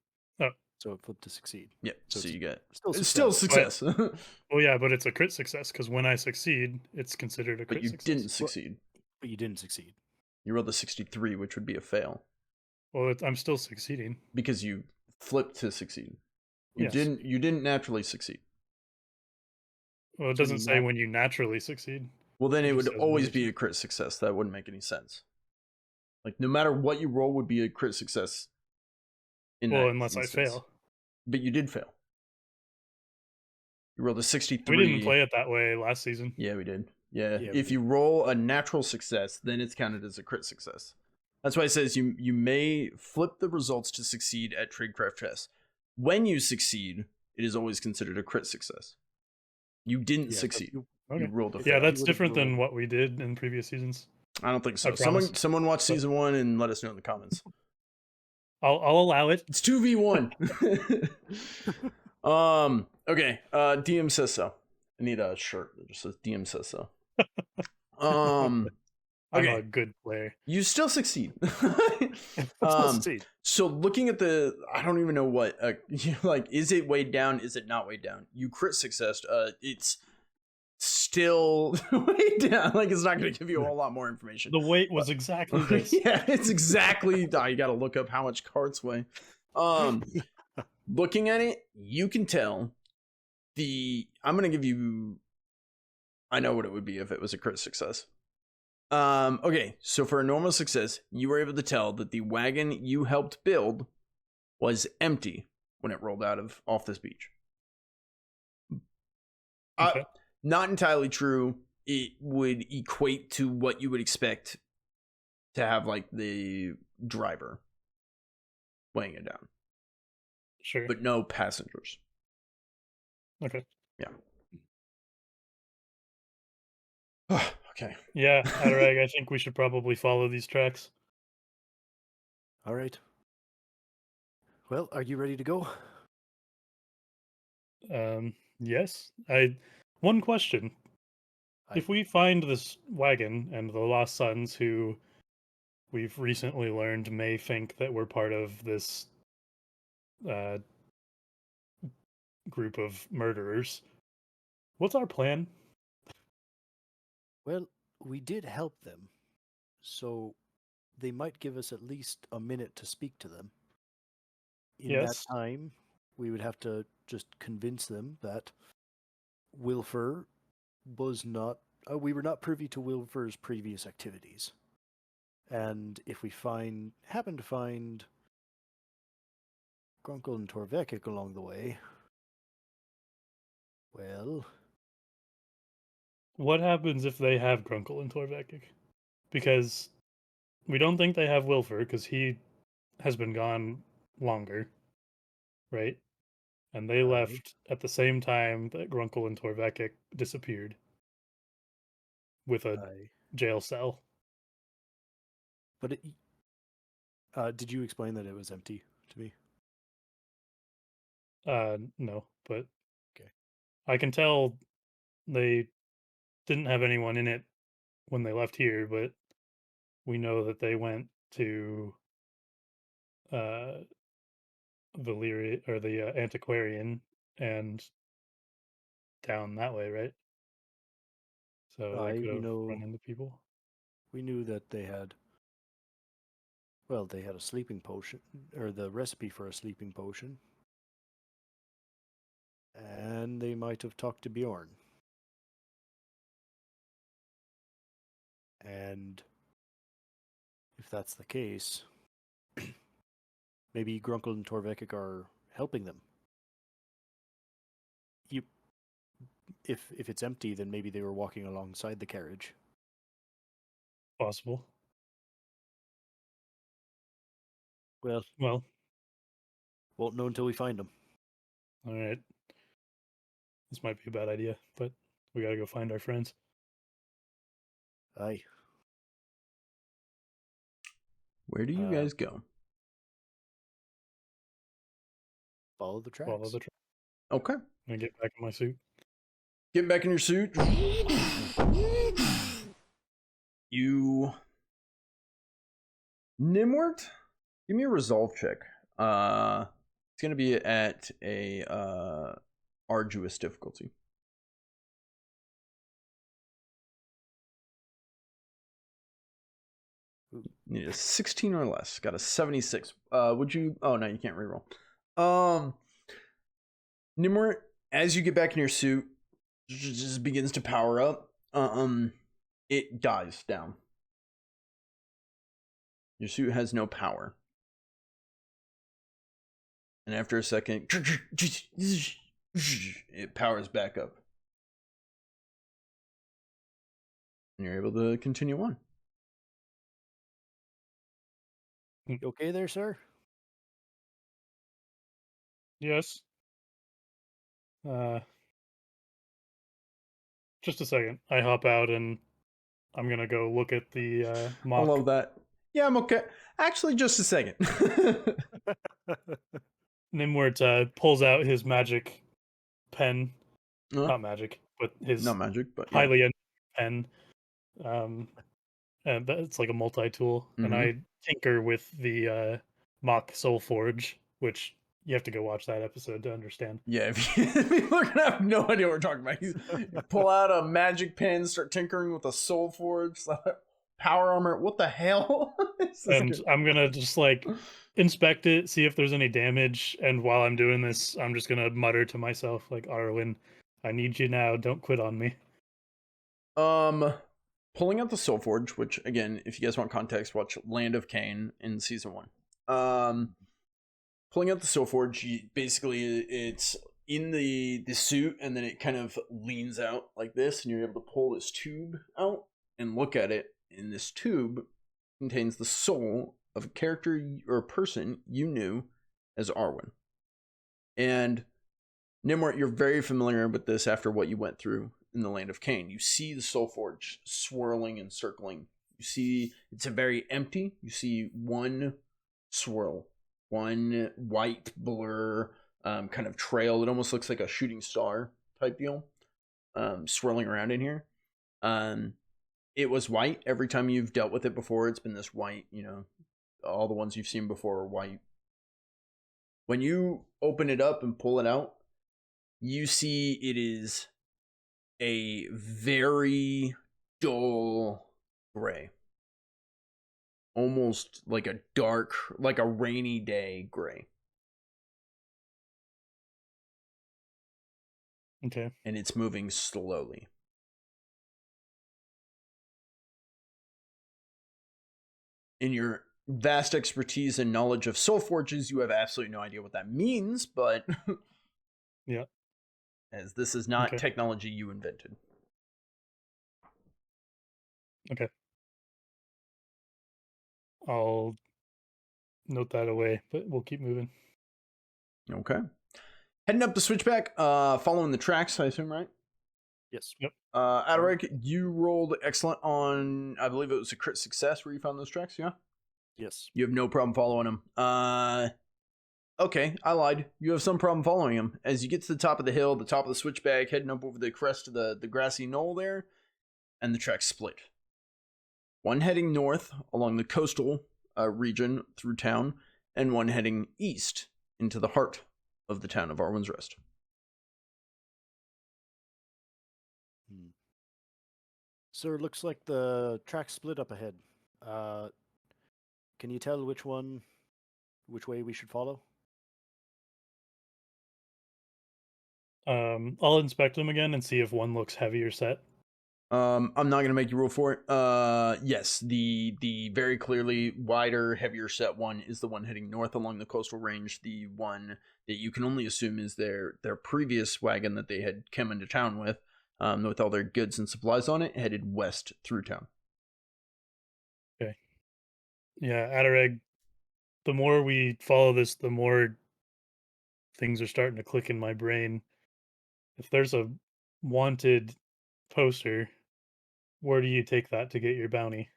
Oh. So it flipped to succeed. Yep, so you get... Still success. Well, yeah, but it's a crit success, because when I succeed, it's considered a crit success. But you didn't succeed. But you didn't succeed. You rolled a 63, which would be a fail. Well, I'm still succeeding. Because you flipped to succeed. You didn't naturally succeed. Well, it doesn't say when you naturally succeed. Well, then it would always be a crit success. That wouldn't make any sense. Like, no matter what you roll would be a crit success. Unless I fail. But you did fail. You rolled a 63. We didn't play it that way last season. Yeah, we did. Yeah, if you roll a natural success, then it's counted as a crit success. That's why it says you may flip the results to succeed at tradecraft tests. When you succeed, it is always considered a crit success. You didn't succeed. You rolled a fail. Yeah, that's different than what we did in previous seasons. I don't think so. Someone watch season 1 and let us know in the comments. I'll allow it. It's 2v1. Okay. DM says so. I need a shirt that just says DM says so. I'm a good player. You still succeed. So looking at I don't even know what, like, is it weighed down? Is it not weighed down? You crit success. It's still weighed down. Like, it's not going to give you a whole lot more information. The weight was exactly this. Yeah, it's exactly. You got to look up how much carts weigh. Looking at it, you can tell I'm going to give you, I know what it would be if it was a crit success. Okay, so for a normal success, you were able to tell that the wagon you helped build was empty when it rolled off this beach. Okay. Not entirely true. It would equate to what you would expect to have, like, the driver weighing it down. Sure. But no passengers. Okay. Yeah. Okay. Yeah, Adarag, I think we should probably follow these tracks. All right. Well, are you ready to go? Yes. One question. If we find this wagon and the Lost Sons, who we've recently learned may think that we're part of this uh, group of murderers, what's our plan? Well, we did help them, so they might give us at least a minute to speak to them. In that Yes. time, we would have to just convince them that Wilfer was not. We were not privy to Wilfer's previous activities, and if we happen to find Grunkle and Torvekik along the way, well, What happens if they have Grunkle and Torvekik? Because we don't think they have Wilfer, because he has been gone longer, right? And they aye, left at the same time that Grunkle and Torvekik disappeared with a aye. jail cell. But did you explain that it was empty to me? No, but Okay. I can tell they didn't have anyone in it when they left here, but we know that they went to uh Valyria or the antiquarian and down that way, right? So they Aye, could have run into people. we knew that they had. Well, they had a sleeping potion, or the recipe for a sleeping potion, and they might have talked to Bjorn. And if that's the case, maybe Grunkle and Torvekik are helping them. You, if it's empty, then maybe they were walking alongside the carriage. Possible. Well, Well, won't know until we find them. all right. This might be a bad idea, but we gotta go find our friends. Aye. Where do you guys go? Follow the tracks. Follow the track. Okay. And get back in my suit. Get back in your suit. You. Gnimwirt? Give me a resolve check. It's gonna be at a arduous difficulty. Need a 16 or less. Got a 76. Would you? Oh no, you can't reroll. Gnimwirt, as you get back in your suit, just begins to power up. It dies down. Your suit has no power. And after a second, it powers back up. And you're able to continue on. You okay there, sir? Yes. Just a second. I hop out and I'm gonna go look at the I mock. love that. Yeah, I'm okay. Actually, just a second. Gnimwirt pulls out his magic pen. Not magic, but his Not magic, but yeah. highly end pen. And it's like a multi-tool. And I tinker with the mock soul forge, which you have to go watch that episode to understand. Yeah, if you're gonna have no idea what we're talking about. You pull out a magic pen, start tinkering with a soul forge, power armor. What the hell? And I'm gonna just like inspect it, see if there's any damage. And while I'm doing this, I'm just gonna mutter to myself, like, Arwin, I need you now. Don't quit on me. Pulling out the soul forge, which again, if you guys want context, watch Land of Cain in season 1. Pulling out the soul forge, basically it's in the suit, and then it kind of leans out like this, and you're able to pull this tube out and look at it. And this tube contains the soul of a character or a person you knew as Arwin. And Gnimwirt, you're very familiar with this after what you went through in the land of Cain. You see the Soul Forge swirling and circling. You see it's a very empty. You see one swirl, one white blur kind of trail. It almost looks like a shooting star type deal swirling around in here. It was white every time you've dealt with it before. It's been this white, all the ones you've seen before are white. When you open it up and pull it out, you see it is a very dull gray. Almost like a dark, like a rainy day gray. Okay. And it's moving slowly. In your vast expertise and knowledge of soul forges, you have absolutely no idea what that means, but yeah. As this is not technology you invented. Okay. I'll note that away, but we'll keep moving. Okay. Heading up the switchback, following the tracks, I assume, right? Yes. Yep. Adarag, you rolled excellent on, I believe it was a crit success where you found those tracks, yeah? Yes. You have no problem following them. Okay, I lied. You have some problem following him. As you get to the top of the hill, the top of the switchback, heading up over the crest of the grassy knoll there, and the tracks split. One heading north along the coastal region through town, and one heading east into the heart of the town of Arwin's Rest. Sir, looks like the track split up ahead. Can you tell which way we should follow? I'll inspect them again and see if one looks heavier set. I'm not gonna make you roll for it. Yes, the very clearly wider, heavier set one is the one heading north along the coastal range. The one that you can only assume is their previous wagon that they had come into town with all their goods and supplies on it, headed west through town. Okay. Yeah, Adarag, the more we follow this, the more things are starting to click in my brain. If there's a wanted poster, where do you take that to get your bounty?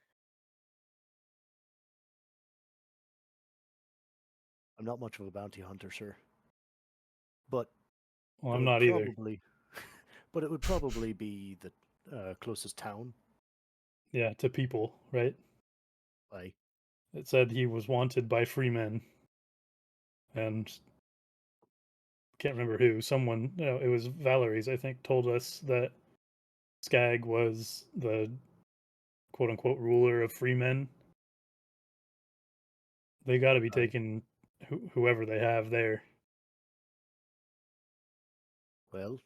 I'm not much of a bounty hunter, sir. But Well, I'm not either. But it would probably be the closest town. Yeah, to people, right? Like, It said he was wanted by free men. And can't remember who. Someone, it was Valerie's, I think, told us that Skag was the quote unquote ruler of free men. They got to be taking whoever they have there. well,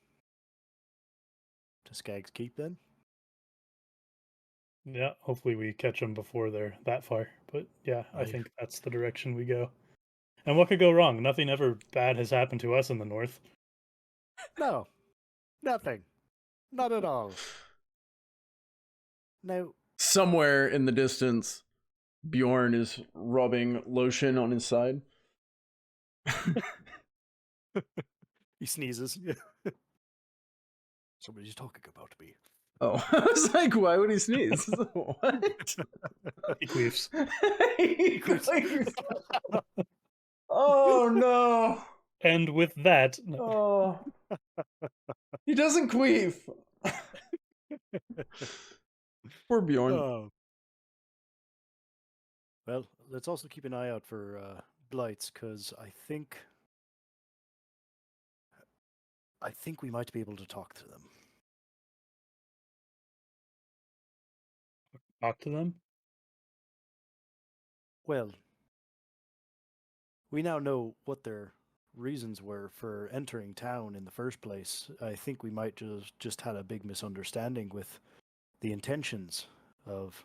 to Skag's Keep then? Yeah, hopefully we catch them before they're that far. But yeah, I think that's the direction we go. And what could go wrong? Nothing ever bad has happened to us in the north. No, nothing. Not at all. Now, somewhere in the distance, Bjorn is rubbing lotion on his side. he sneezes. Somebody's talking about me. Oh, I was like, why would he sneeze? What? He queefs. He queefs. Oh no. And with that, Oh, he doesn't queef. Poor Bjorn. Well, let's also keep an eye out for blights, because I think we might be able to talk to them. Talk to them? Well, we now know what their reasons were for entering town in the first place. I think we might just had a big misunderstanding with the intentions of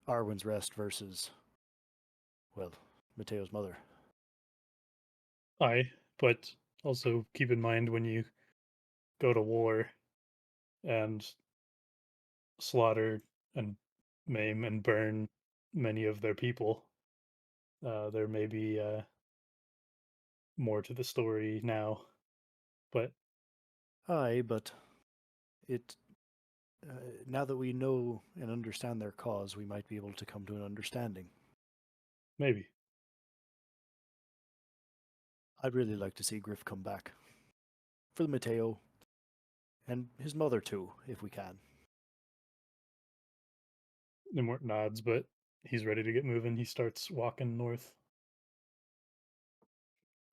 Arwin's Rest versus, well, Mateo's mother. Aye, but also keep in mind when you go to war and slaughter and maim and burn many of their people, there may be more to the story now. But Aye, but it now that we know and understand their cause, we might be able to come to an understanding. Maybe. I'd really like to see Griff come back. For the Mateo. And his mother too, if we can. Gnimwirt nods, but he's ready to get moving. He starts walking north.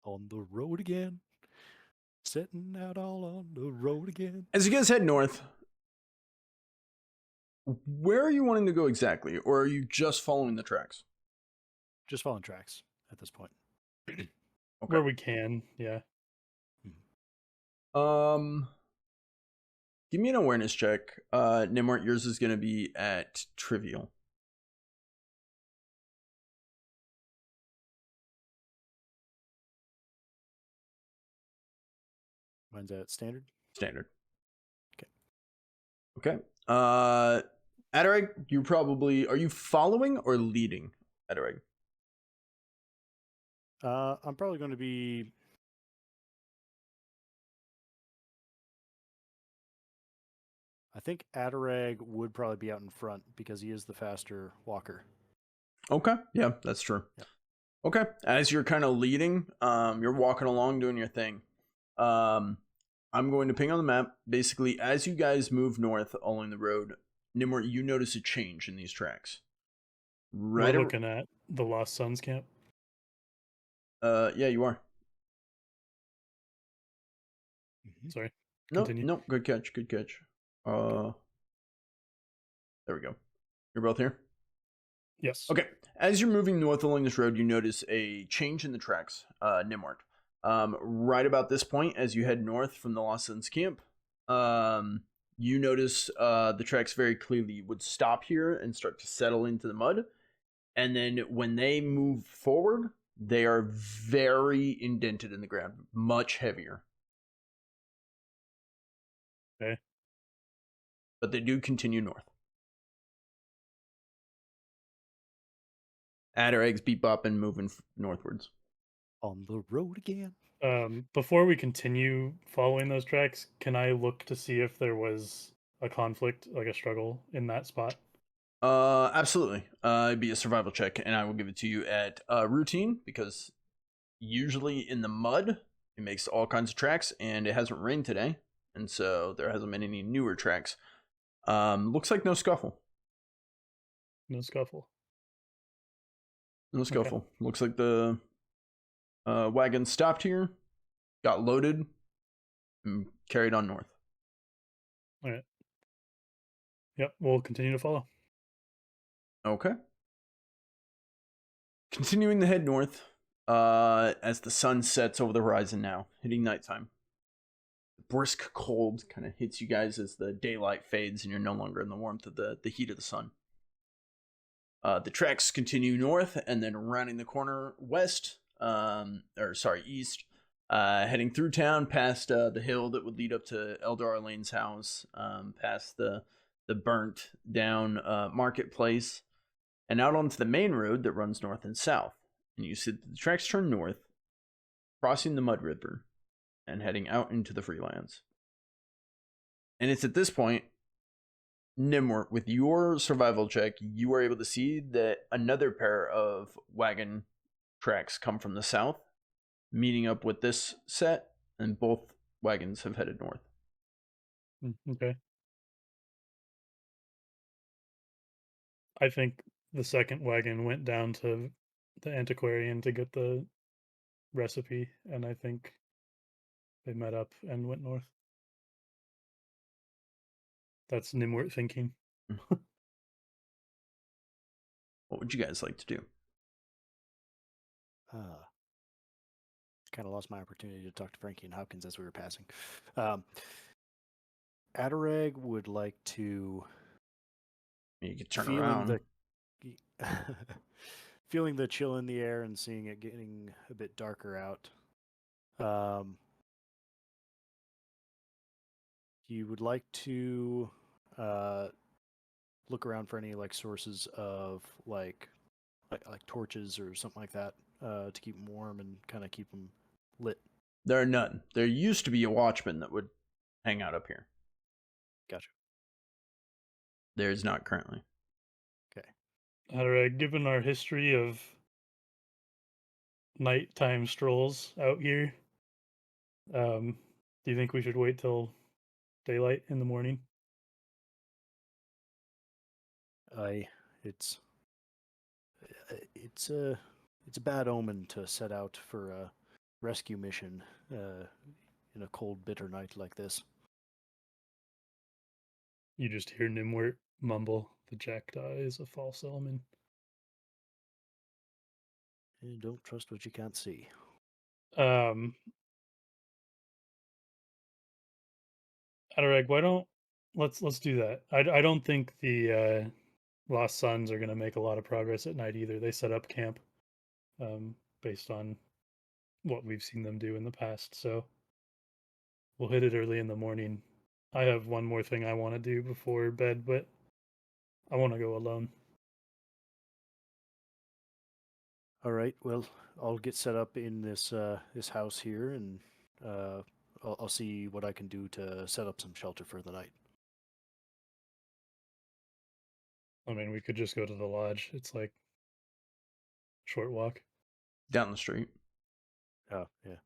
On the road again. Setting out all on the road again. As you guys head north, where are you wanting to go exactly? Or are you just following the tracks? Just following tracks at this point. Okay. Where we can, yeah. Give me an awareness check. Gnimwirt, yours is going to be at trivial. Mine's at standard. Standard. Okay. Okay. Adarag, are you following or leading Adarag? I'm probably going to be... I think Adarag would probably be out in front because he is the faster walker. Okay. Yeah, that's true. Yeah. Okay. As you're kind of leading, you're walking along doing your thing. I'm going to ping on the map. Basically, as you guys move north along the road, Gnimwirt, you notice a change in these tracks. We're looking at the Lost Sons camp. Yeah, you are. Sorry. No, Continue. no, good catch, good catch. There we go. You're both here? Yes. Okay. As you're moving north along this road, you notice a change in the tracks, Gnimwirt. Right about this point, as you head north from the Lost Sons camp, you notice the tracks very clearly would stop here and start to settle into the mud. And then when they move forward, they are very indented in the ground, much heavier. Okay. But they do continue north. Adarag's bebopping, moving northwards. On the road again. Before we continue following those tracks, can I look to see if there was a conflict, like a struggle in that spot? Absolutely. It'd be a survival check, and I will give it to you at routine, because usually in the mud, it makes all kinds of tracks, and it hasn't rained today, and so there hasn't been any newer tracks. Looks like no scuffle. No scuffle. No scuffle. Okay. Looks like the wagon stopped here, got loaded, and carried on north. All right. Yep, we'll continue to follow. Okay. Continuing to head north, as the sun sets over the horizon now, hitting nighttime. The brisk cold kind of hits you guys as the daylight fades and you're no longer in the warmth of the heat of the sun. The tracks continue north and then rounding the corner west, east, heading through town past the hill that would lead up to Eldar Lane's house, past the burnt down marketplace, and out onto the main road that runs north and south. And you see the tracks turn north, crossing the Mud River, and heading out into the Freelands. And it's at this point, Gnimwirt, with your survival check, you are able to see that another pair of wagon tracks come from the south, meeting up with this set, and both wagons have headed north. Okay. I think the second wagon went down to the antiquarian to get the recipe, and I think they met up and went north. That's Gnimwirt thinking. What would you guys like to do? Kind of lost my opportunity to talk to Frankie and Hopkins as we were passing. Adarag would like to... You could turn around. Feeling the chill in the air and seeing it getting a bit darker out. He would like to look around for any sources of like torches or something like that to keep them warm and kind of keep them lit. There are none. There used to be a watchman that would hang out up here. Gotcha. There is not currently. Adarag, given our history of nighttime strolls out here, do you think we should wait till daylight in the morning? It's a bad omen to set out for a rescue mission in a cold, bitter night like this. You just hear Gnimwirt mumble, "The jackdaw is a false omen." Don't trust what you can't see. Adarag, why don't let's do that. I don't think the Lost Sons are going to make a lot of progress at night either. They set up camp based on what we've seen them do in the past. So we'll hit it early in the morning. I have one more thing I want to do before bed, but I want to go alone. All right. Well, I'll get set up in this this house here, and I'll see what I can do to set up some shelter for the night. I mean, we could just go to the lodge. It's like a short walk. Down the street. Oh, yeah.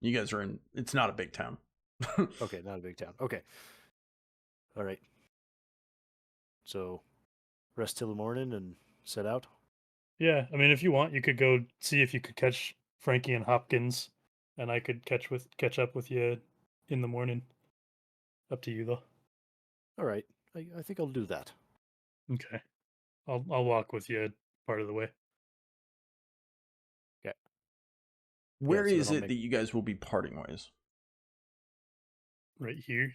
You guys are in. It's not a big town. Okay, not a big town. Okay. All right. So, rest till the morning and set out. Yeah, I mean, if you want, you could go see if you could catch Frankie and Hopkins, and I could catch up with you in the morning. Up to you though. All right. I think I'll do that. Okay, I'll walk with you part of the way. Okay. Where so is then I'll it make- that you guys will be parting ways? Right here.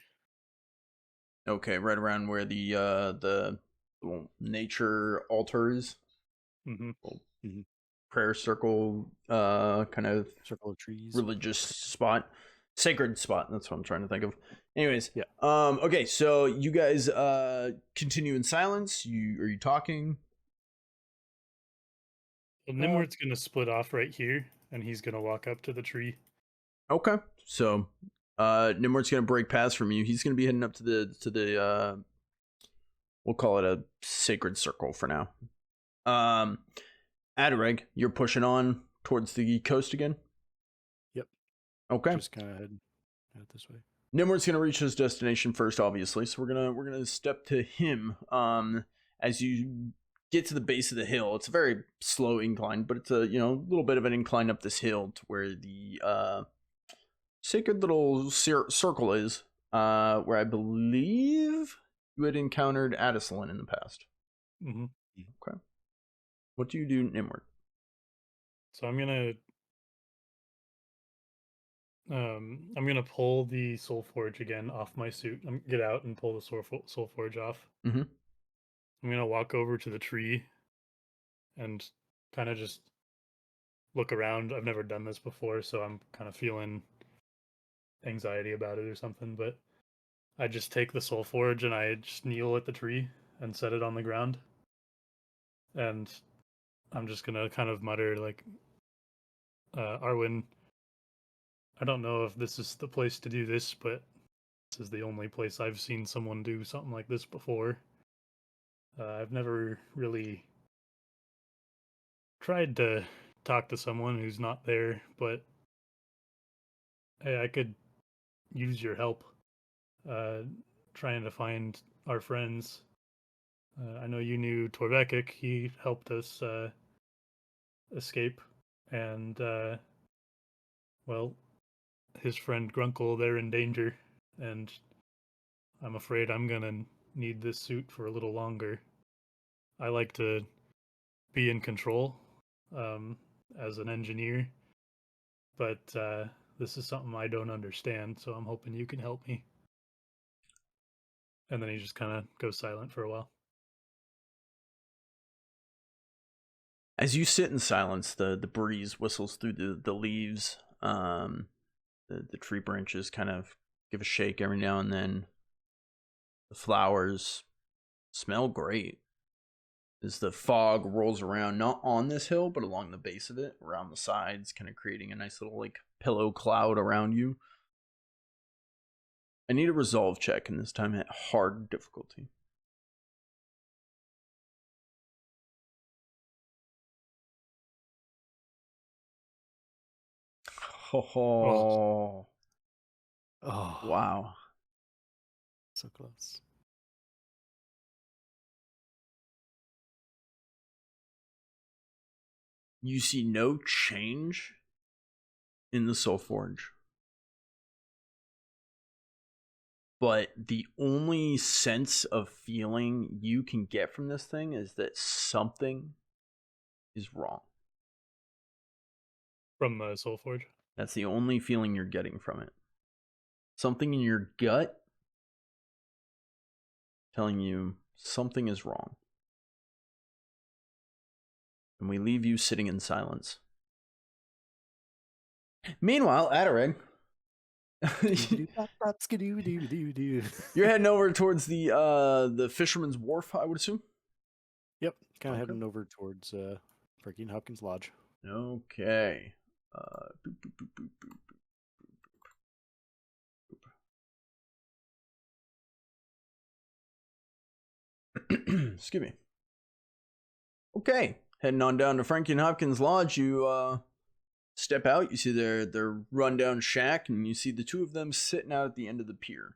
Okay, right around where the little nature altar is. Mm-hmm. Prayer circle, kind of circle of trees. religious spot, sacred spot. That's what I'm trying to think of. Anyways, Yeah. Okay, so you guys continue in silence. Are you talking? Well, Gnimwirt's gonna split off right here, and he's gonna walk up to the tree. Okay, so Nimrod's gonna break paths from you. He's gonna be heading up to the we'll call it a sacred circle for now. Adarag, you're pushing on towards the coast again. Yep. Okay. Just kind of head this way. Nimrod's gonna reach his destination first, obviously. So we're gonna step to him. As you get to the base of the hill, it's a very slow incline, but it's a little bit of an incline up this hill to where the sacred little circle is. Where I believe you had encountered Adisalin in the past. Mm-hmm. Okay. What do you do, Gnimwirt? So I'm gonna pull the Soul Forge again off my suit. Get out and pull the Soul Forge off. Mm-hmm. I'm gonna walk over to the tree and kind of just look around. I've never done this before, so I'm kind of feeling anxiety about it or something. But I just take the Soul Forge and I just kneel at the tree and set it on the ground. And I'm just gonna kind of mutter like, Arwin, I don't know if this is the place to do this, but this is the only place I've seen someone do something like this before. I've never really tried to talk to someone who's not there, but hey, I could use your help trying to find our friends. I know you knew Torvekik. He helped us escape, and well, his friend Grunkle, they're in danger, and I'm afraid I'm gonna need this suit for a little longer. I like to be in control as an engineer, but this is something I don't understand, so I'm hoping you can help me. And then he just kind of goes silent for a while. As you sit in silence, the breeze whistles through the leaves. The tree branches kind of give a shake every now and then. The flowers smell great as the fog rolls around, not on this hill, but along the base of it, around the sides, kind of creating a nice little like pillow cloud around you. I need a resolve check, and this time at hard difficulty. Oh, Oh, wow. so close. You see no change in the Soul Forge. But the only sense of feeling you can get from this thing is that something is wrong. From the Soulforge. That's the only feeling you're getting from it. Something in your gut telling you something is wrong. And we leave you sitting in silence. Meanwhile, Adarag, you're heading over towards the Fisherman's Wharf, I would assume. Yep, kind of Okay. heading over towards Frankie and Hopkins Lodge. Okay. Boop, boop, boop, boop, boop, boop, boop. Excuse me. Okay, heading on down to Frankie and Hopkins Lodge. You step out. You see their rundown shack, and you see the two of them sitting out at the end of the pier.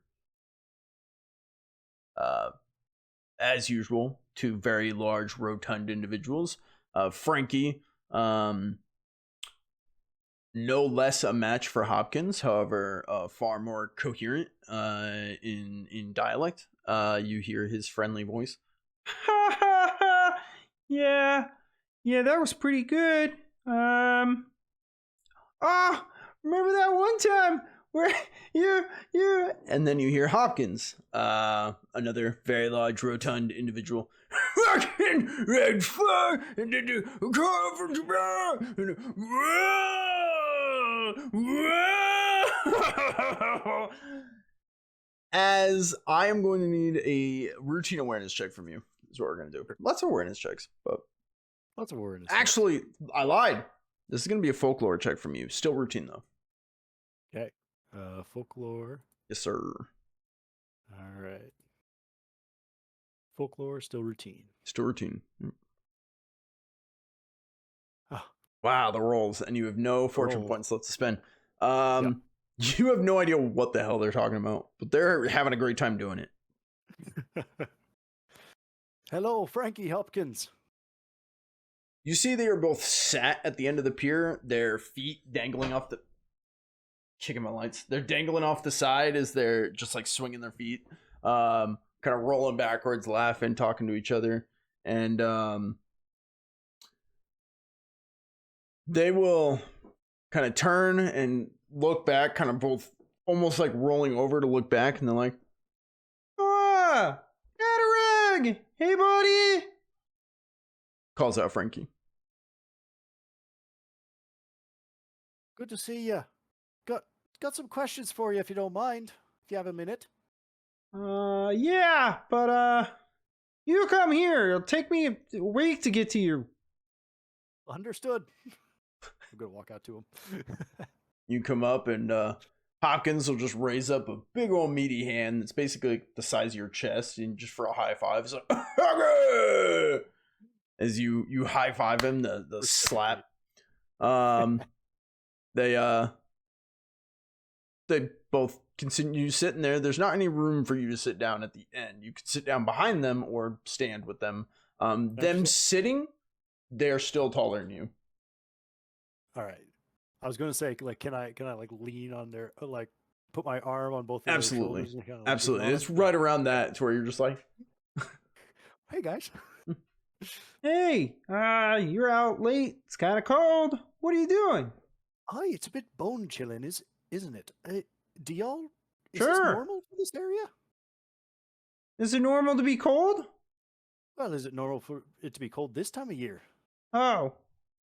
As usual, two very large, rotund individuals. Frankie, no less a match for Hopkins, however, far more coherent in dialect. You hear his friendly voice. Ha ha ha! Yeah, that was pretty good. Oh, remember that one time where you, and then you hear Hopkins, another very large, rotund individual. Fucking red flag, and then you come from the as I am going to need a routine awareness check from you. Is what we're going to do. Lots of awareness checks, but Lots of awareness. actually, I lied. This is going to be a folklore check from you. Still routine, though. Okay. Folklore. Yes, sir. All right. Folklore, still routine. Still routine. Oh. Wow, the rolls. And you have no fortune Roll. points left to spend. You have no idea what the hell they're talking about, but they're having a great time doing it. Hello, Frankie Hopkins. You see they are both sat at the end of the pier, their feet dangling off the... Kicking my lights. They're dangling off the side as they're just like swinging their feet. Kind of rolling backwards, laughing, talking to each other. And they will kind of turn and look back, kind of both almost like rolling over to look back. And they're like, ah, Adarag, hey buddy. Calls out Frankie. Good to see you. Got some questions for you if you don't mind. If you have a minute. Yeah, but you come here. It'll take me a week to get to you. Understood. I'm gonna walk out to him. You come up and Hopkins will just raise up a big old meaty hand that's basically the size of your chest, and just for a high five, it's like okay! As you high five him, the slap. They both continue sitting there. There's not any room for you to sit down at the end. You can sit down behind them or stand with them. Them sitting, they're still taller than you. All right. I was gonna say, like, can I like lean on their like put my arm on both of their Absolutely. shoulders and kind of, like, Absolutely. lean on It's them? right around that to where you're just like, Hey guys. hey, you're out late. It's kind of cold. What are you doing? Hi, it's a bit bone chilling, isn't it? Do y'all? Is Sure. this normal for this area? Is it normal to be cold? Well, is it normal for it to be cold this time of year? Oh,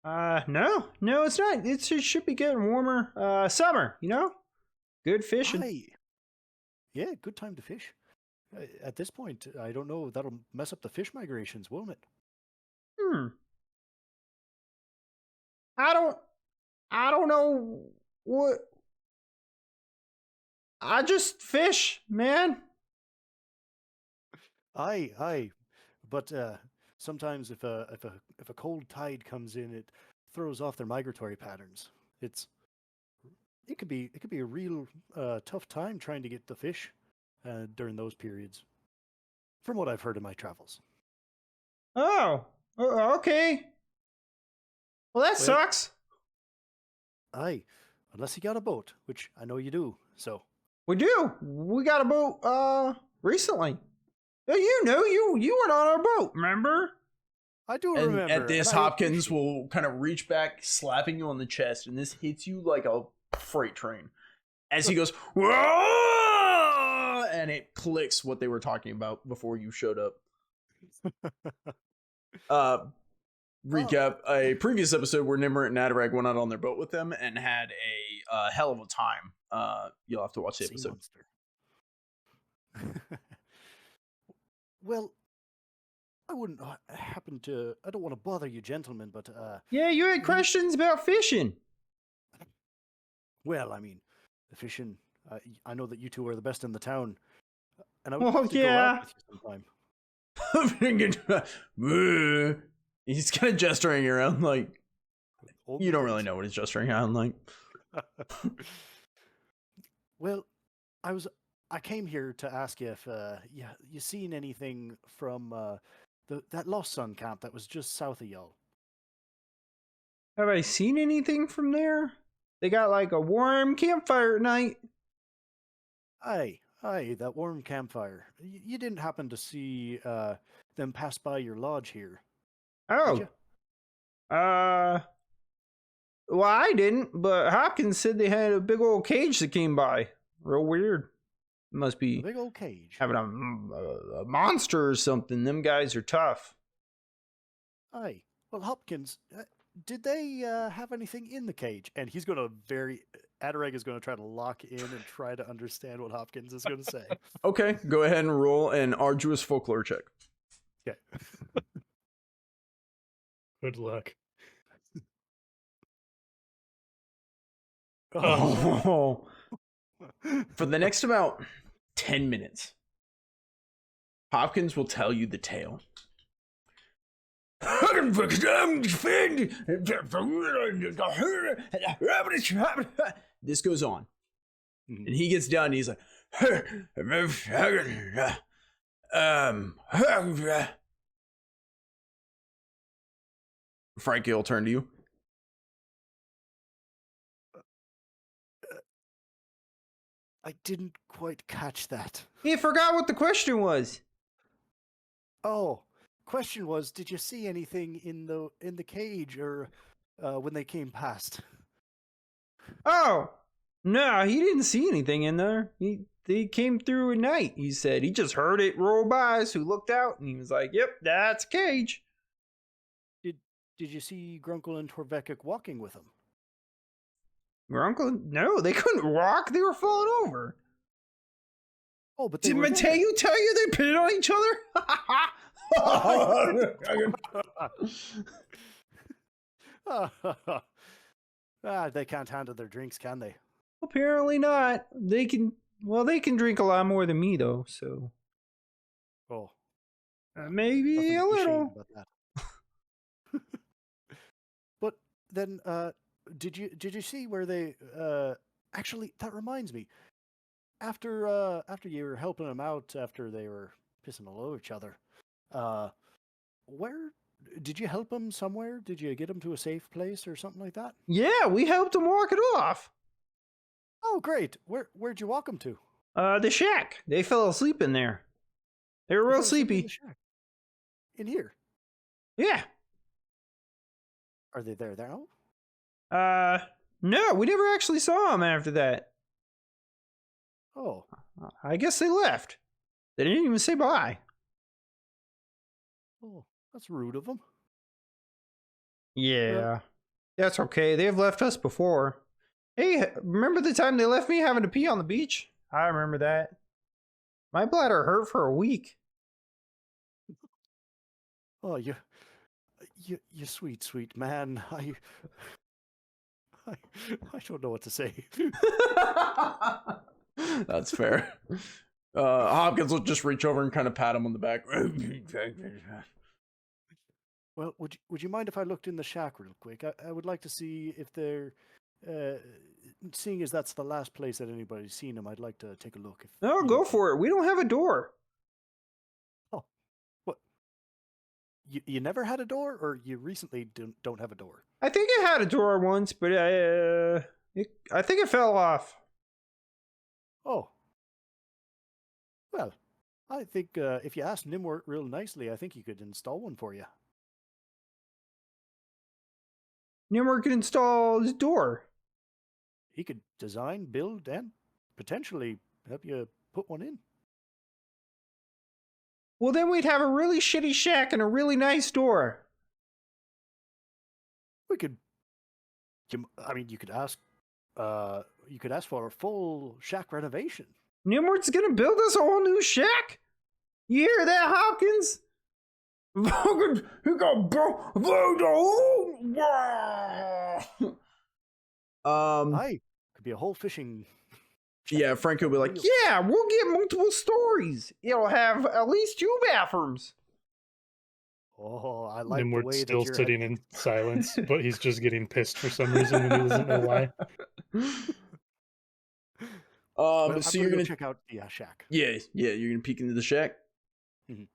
no, it's not. It should be getting warmer. Summer, good fishing. Hi. Yeah, good time to fish. At this point, I don't know. That'll mess up the fish migrations, won't it? I don't know what. I just fish, man. Aye. But sometimes if a cold tide comes in, it throws off their migratory patterns. It's it could be a real tough time trying to get the fish during those periods, from what I've heard in my travels. Oh, okay. Well, that sucks. Aye, unless you got a boat, which I know you do. So We do. We got a boat recently. You know, you went on our boat, remember? I do And remember. at this, and I Hopkins appreciate- will kind of reach back, slapping you on the chest, and this hits you like a freight train. As he goes, "Whoa!" And it clicks what they were talking about before you showed up. Recap a previous episode where Gnimwirt and Adarag went out on their boat with them and had a hell of a time. You'll have to watch the Sea episode. monster. Well, I wouldn't happen to. I don't want to bother you, gentlemen, but Yeah, you had questions about fishing. well, I mean, the fishing. I know that you two are the best in the town, and I would Well, like to go yeah. out with you sometime. He's kind of gesturing around like Old you don't man. really know what he's gesturing around like. Well, I came here to ask you if you seen anything from that Lost Sun camp that was just south of y'all. Have I seen anything from there? They got like a warm campfire at night. Aye, that warm campfire. You didn't happen to see them pass by your lodge here, did Oh, you? well, I didn't, but Hopkins said they had a big old cage that came by. Real weird. Must A be big old cage. having a monster or something. Them guys are tough. Aye. Well, Hopkins, did they have anything in the cage? And he's going to Adarag is going to try to lock in and try to understand what Hopkins is going to say. Okay, go ahead and roll an arduous folklore check. Okay. Good luck. Oh. For the next about 10 minutes, Hopkins will tell you the tale. This goes on. Mhm. And he gets done and he's like, Frankie will turn to you. I didn't quite catch that. He forgot what the question was. Oh, question was, did you see anything in the cage or when they came past? Oh, no, he didn't see anything in there. They came through at night, he said. He just heard it roll by, so he looked out and he was like, yep, that's a cage. Did you see Grunkle and Torvekik walking with him? Your uncle? No, they couldn't walk. They were falling over. Oh, but they Did were Mateo tell you they pitted on each other? They can't handle their drinks, can they? Apparently not. They can drink a lot more than me, though, so Oh, maybe nothing a to be ashamed little. about that. But then, did you see where they? Actually, that reminds me. After you were helping them out, after they were pissing all over each other, where did you help them somewhere? Did you get them to a safe place or something like that? Yeah, we helped them walk it off. Oh, great. Where'd you walk them to? The shack. They fell asleep in there. They were They real fell asleep in sleepy. the shack. In here. Yeah. Are they there now? No, we never actually saw them after that. Oh, I guess they left. They didn't even say bye. oh, that's rude of them. Yeah. That's okay. They've left us before. Hey, remember the time they left me having to pee on the beach? I remember that. My bladder hurt for a week. Oh, you sweet, sweet man. I don't know what to say. That's fair. Hopkins will just reach over and kind of pat him on the back. Well, would you mind if I looked in the shack real quick? I would like to see if there seeing as that's the last place that anybody's seen him, I'd like to take a look. If No, you go don't for it. We don't have a door. Oh, what? You never had a door, or you recently don't have a door? I think it had a door once, but I think it fell off. Oh. Well, I think if you ask Gnimwirt real nicely, I think he could install one for you. Nimmer could install his door. He could design, build, and potentially help you put one in. Well, then we'd have a really shitty shack and a really nice door. We could. I mean, you could ask. You could ask for a full shack renovation. Nimward's gonna build us a whole new shack. You hear that, Hopkins? Aye, could be a whole fishing. Yeah, Franco will be like, yeah, we'll get multiple stories. It'll have at least 2 bathrooms. Oh, I like the Gnimwirt's way still that you're sitting in silence, but he's just getting pissed for some reason and he doesn't know why. Well, I'm So you're gonna check out the shack. Yeah, you're gonna peek into the shack. Mhm.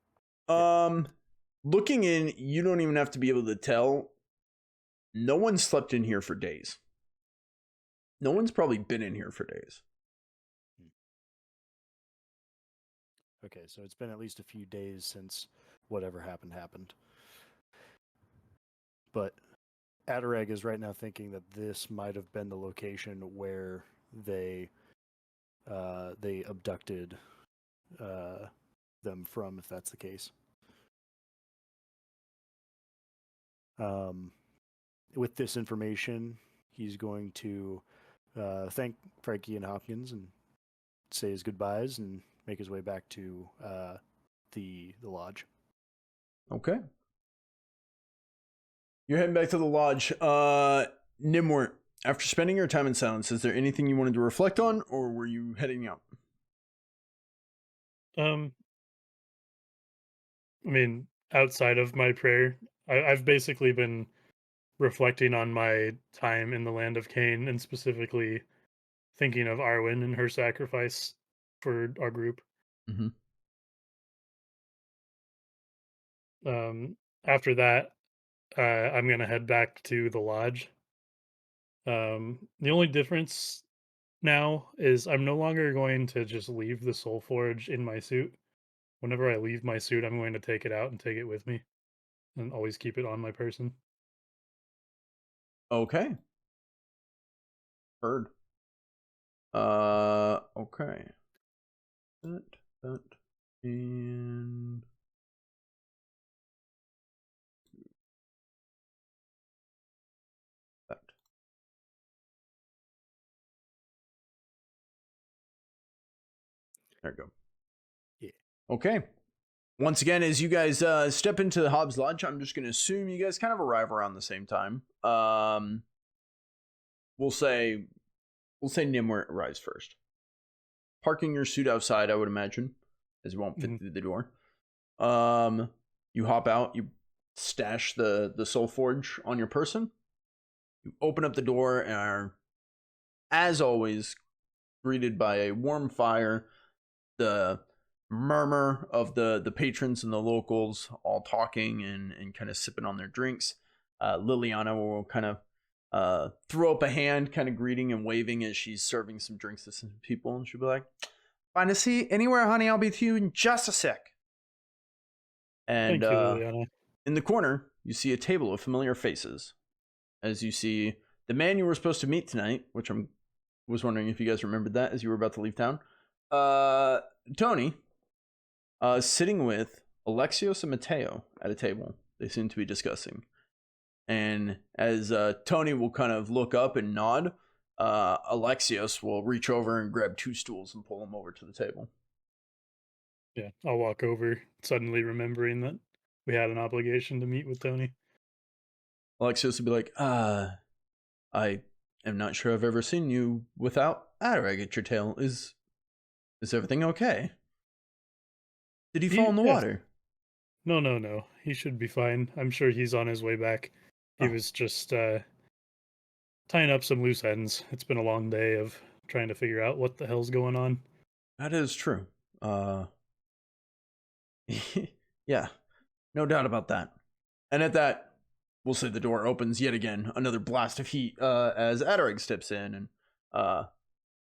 Looking in, you don't even have to be able to tell. No one slept in here for days. No one's probably been in here for days. Okay, so it's been at least a few days since whatever happened. But Adarag is right now thinking that this might have been the location where they abducted them from, if that's the case. With this information, he's going to thank Frankie and Hopkins and say his goodbyes and make his way back to the lodge. Okay. You're heading back to the lodge. Gnimwirt, after spending your time in silence, is there anything you wanted to reflect on, or were you heading out? I mean, outside of my prayer, I've basically been reflecting on my time in the land of Cain and specifically thinking of Arwin and her sacrifice for our group. Mm-hmm. After that, I'm gonna head back to the lodge. The only difference now is I'm no longer going to just leave the Soul Forge in my suit. Whenever I leave my suit, I'm going to take it out and take it with me and always keep it on my person. Okay. Heard. Okay. That, and that. There you go. Yeah. Okay. Once again, as you guys step into the Hobbs Lodge, I'm just going to assume you guys kind of arrive around the same time. We'll say Gnimwirt arrives first. Parking your suit outside, I would imagine, as it won't fit through the door. You hop out, you stash the Soul Forge on your person. You open up the door and are, as always, greeted by a warm fire, the murmur of the patrons and the locals all talking and kind of sipping on their drinks. Liliana will kind of throw up a hand, kind of greeting and waving as she's serving some drinks to some people, and she'll be like, "Find a seat anywhere, honey. I'll be with you in just a sec." And Thank you, Liliana. in the corner, you see a table of familiar faces. As you see the man you were supposed to meet tonight, which I was wondering if you guys remembered that as you were about to leave town. Tony, sitting with Alexios and Mateo at a table. They seem to be discussing. And as Tony will kind of look up and nod, Alexios will reach over and grab 2 stools and pull them over to the table. Yeah, I'll walk over, suddenly remembering that we had an obligation to meet with Tony. Alexios will be like, I am not sure I've ever seen you without Adarag at your tail. Is everything okay? Did he fall in the water? No. He should be fine. I'm sure he's on his way back. He was just tying up some loose ends. It's been a long day of trying to figure out what the hell's going on. That is true. Yeah, no doubt about that. And at that, we'll say the door opens yet again. Another blast of heat as Adarag steps in, and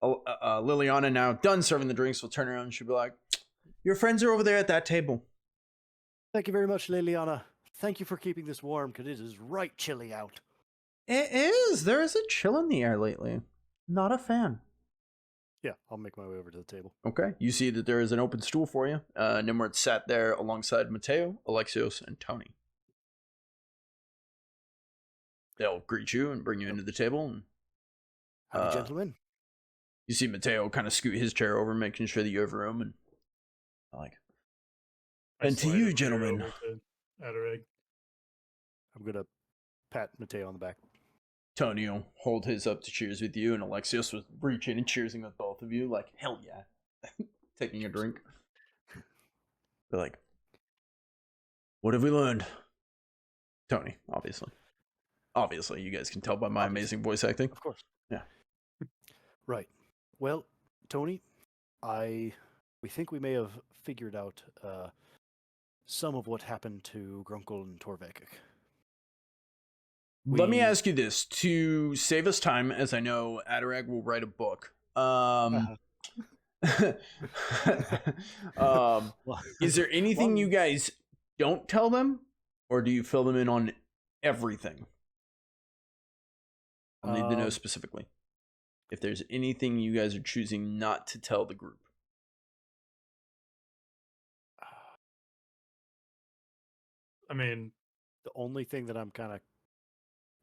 Liliana, now done serving the drinks, will turn around and she'll be like, "Your friends are over there at that table." Thank you very much, Liliana. Thank you for keeping this warm, because it is right chilly out. It is. There is a chill in the air lately. Not a fan. Yeah, I'll make my way over to the table. Okay. You see that there is an open stool for you. Gnimwirt sat there alongside Mateo, Alexios, and Tony. They'll greet you and bring you into the table. And Howdy, gentlemen. you see Mateo kind of scoot his chair over, making sure that you have room. And and to you, gentlemen. Adarag. I'm going to pat Mateo on the back. Tony will hold his up to cheers with you, and Alexios was reaching and cheersing with both of you, like, hell yeah. Taking a drink. They're like, what have we learned? Tony, obviously. Obviously, you guys can tell by my amazing voice acting. Of course. Yeah. Right. Well, Tony, we think we may have figured out some of what happened to Grunkle and Torvekik. Let me ask you this, to save us time, as I know Adarag will write a book. Is there anything you guys don't tell them, or do you fill them in on everything? I need to know specifically if there's anything you guys are choosing not to tell the group. I mean, the only thing that I'm kind of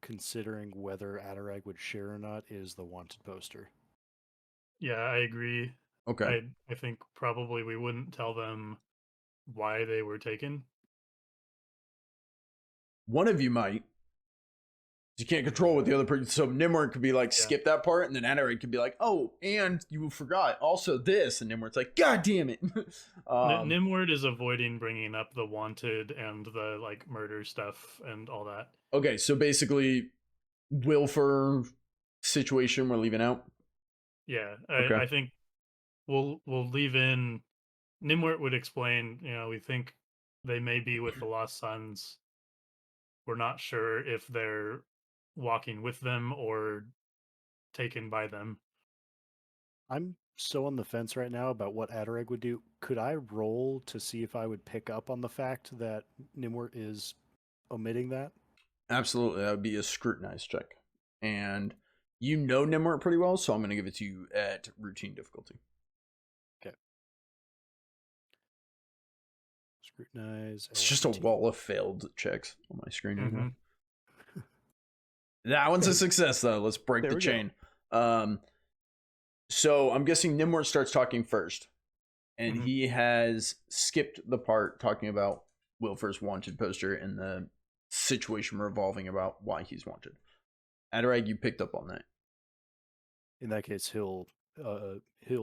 considering whether Adarag would share or not is the wanted poster. Yeah, I agree. Okay. I think probably we wouldn't tell them why they were taken. One of you might. You can't control what the other person. So Gnimwirt could be like, skip that part, and then Adarag could be like, oh, and you forgot also this, and Gnimwirt's like, God damn it. Gnimwirt is avoiding bringing up the wanted and the like murder stuff and all that. Okay, so basically, Wilfer situation we're leaving out. Yeah, Okay. I think we'll leave in. Gnimwirt would explain. We think they may be with the Lost Sons. We're not sure if they're walking with them or taken by them. I'm so on the fence right now about what Adarag would do. Could I roll to see if I would pick up on the fact that Gnimwirt is omitting that? Absolutely, that would be a scrutinized check. And you know Gnimwirt pretty well, so I'm going to give it to you at routine difficulty. Okay. Scrutinize. It's just a wall of failed checks on my screen. Mm-hmm. That one's a success, though. Let's break the chain. So I'm guessing Gnimwirt starts talking first. And he has skipped the part talking about Wilfer's wanted poster and the situation revolving about why he's wanted. Adarag, you picked up on that. In that case, he'll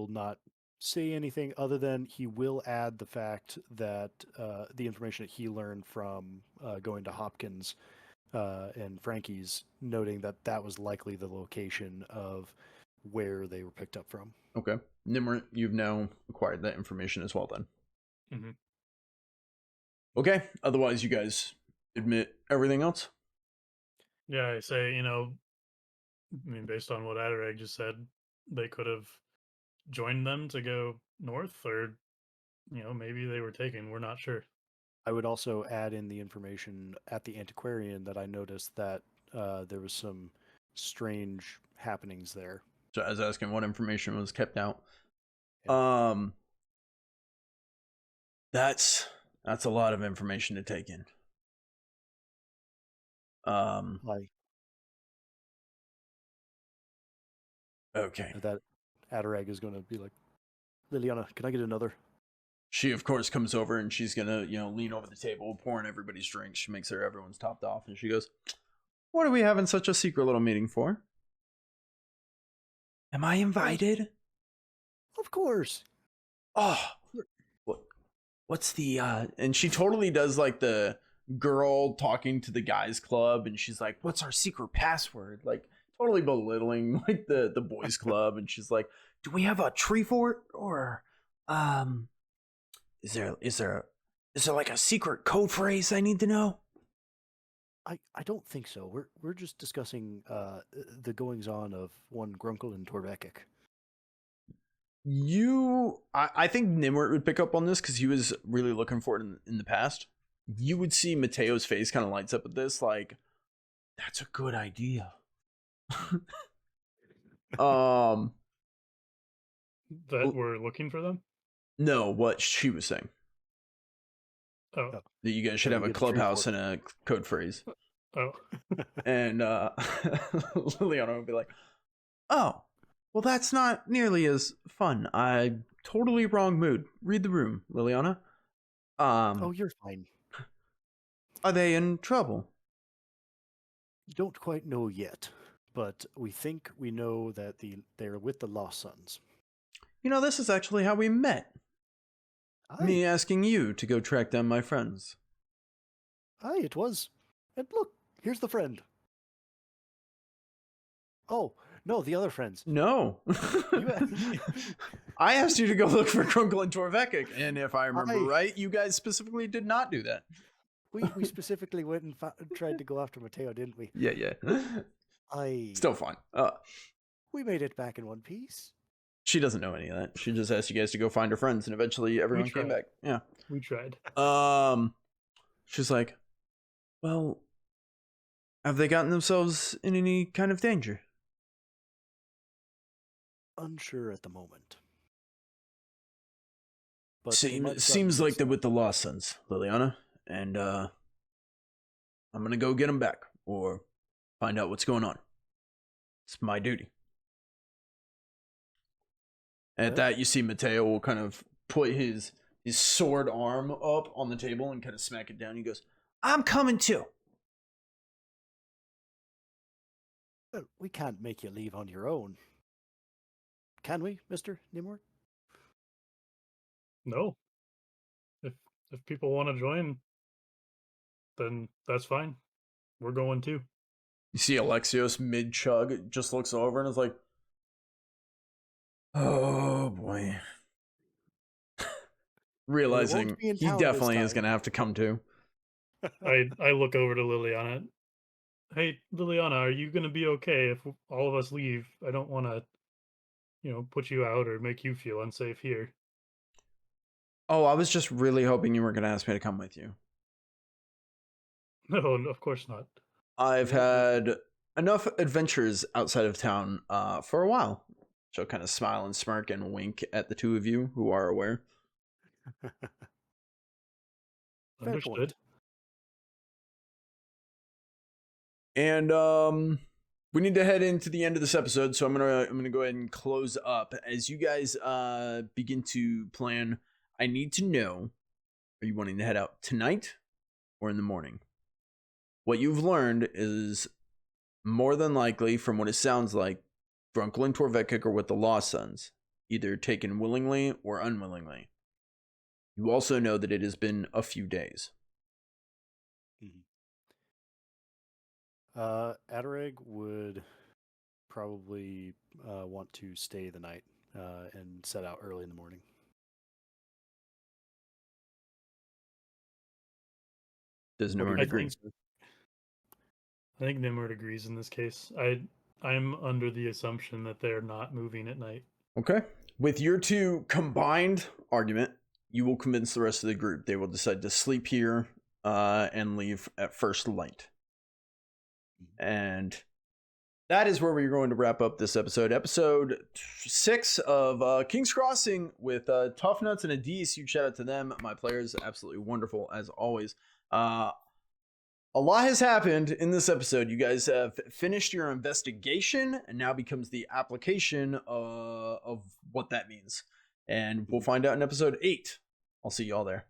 not say anything other than he will add the fact that the information that he learned from going to Hopkins and Frankie's, noting that was likely the location of where they were picked up from. Okay. Gnimwirt, you've now acquired that information as well then. Mm-hmm. Okay. Otherwise, you guys admit everything else? Yeah, I say, based on what Adarag just said, they could have joined them to go north, or, maybe they were taken. We're not sure. I would also add in the information at the antiquarian that I noticed that there was some strange happenings there. So I was asking what information was kept out. Yeah. That's a lot of information to take in. Okay. That Adarag is going to be like, Liliana, can I get another? She, of course, comes over and she's going to, lean over the table, pouring everybody's drinks. She makes sure everyone's topped off. And she goes, what are we having such a secret little meeting for? Am I invited? Of course. Oh, what's the, and she totally does like the girl talking to the guys club. And she's like, what's our secret password? Like, totally belittling like the boys club, and she's like, "Do we have a tree fort, or is there like a secret code phrase I need to know?" I don't think so. We're just discussing the goings on of one Grunkle and Torvekik. I think Gnimwirt would pick up on this because he was really looking for it in the past. You would see Mateo's face kind of lights up at this, like, that's a good idea. That we're looking for them? No, what she was saying. Oh. That you guys should have a clubhouse and a code phrase. Oh. And Liliana would be like, "Oh, well, that's not nearly as fun. I totally wrong mood. Read the room, Liliana." Oh, you're fine. Are they in trouble? Don't quite know yet, but we think we know that they're with the Lost Sons. You know, this is actually how we met. Aye. Me asking you to go track down my friends. Aye, it was. And look, here's the friend. Oh, no, the other friends. No. I asked you to go look for Grunkle and Torvekik, and if I remember right, you guys specifically did not do that. We specifically went and tried to go after Mateo, didn't we? Yeah. Still fun. We made it back in one piece. She doesn't know any of that. She just asked you guys to go find her friends, and eventually everyone came back. Yeah. We tried. She's like, "Well, have they gotten themselves in any kind of danger?" Unsure at the moment. But seems like they're with the Lost Sons, Liliana, and I'm gonna go get them back or find out what's going on. It's my duty. At that, you see Mateo will kind of put his sword arm up on the table and kind of smack it down. He goes, "I'm coming too." Well, we can't make you leave on your own. Can we, Mr. Gnimwirt? No. If people want to join, then that's fine. We're going too. You see Alexios mid-chug just looks over and is like, "Oh boy." Realizing he definitely is going to have to come too. I look over to Liliana. Hey, Liliana, are you going to be okay if all of us leave? I don't want to, put you out or make you feel unsafe here. Oh, I was just really hoping you were going to ask me to come with you. No, of course not. I've had enough adventures outside of town for a while. She'll kind of smile and smirk and wink at the two of you who are aware. Understood. And we need to head into the end of this episode, so I'm gonna go ahead and close up. As you guys begin to plan, I need to know: are you wanting to head out tonight or in the morning? What you've learned is more than likely, from what it sounds like, Grunkle and Torvekik are with the Lost Sons, either taken willingly or unwillingly. You also know that it has been a few days. Adarag would probably want to stay the night and set out early in the morning. Does Gnimwirt agree? I think Gnimwirt agrees in this case. I'm under the assumption that they're not moving at night. Okay. With your two combined argument, you will convince the rest of the group. They will decide to sleep here and leave at first light. And that is where we're going to wrap up this episode. Episode 6 of King's Crossing with Tough Nuts and Adis. Huge shout out to them. My players, absolutely wonderful as always. A lot has happened in this episode. You guys have finished your investigation, and now becomes the application of what that means. And we'll find out in episode 8. I'll see you all there.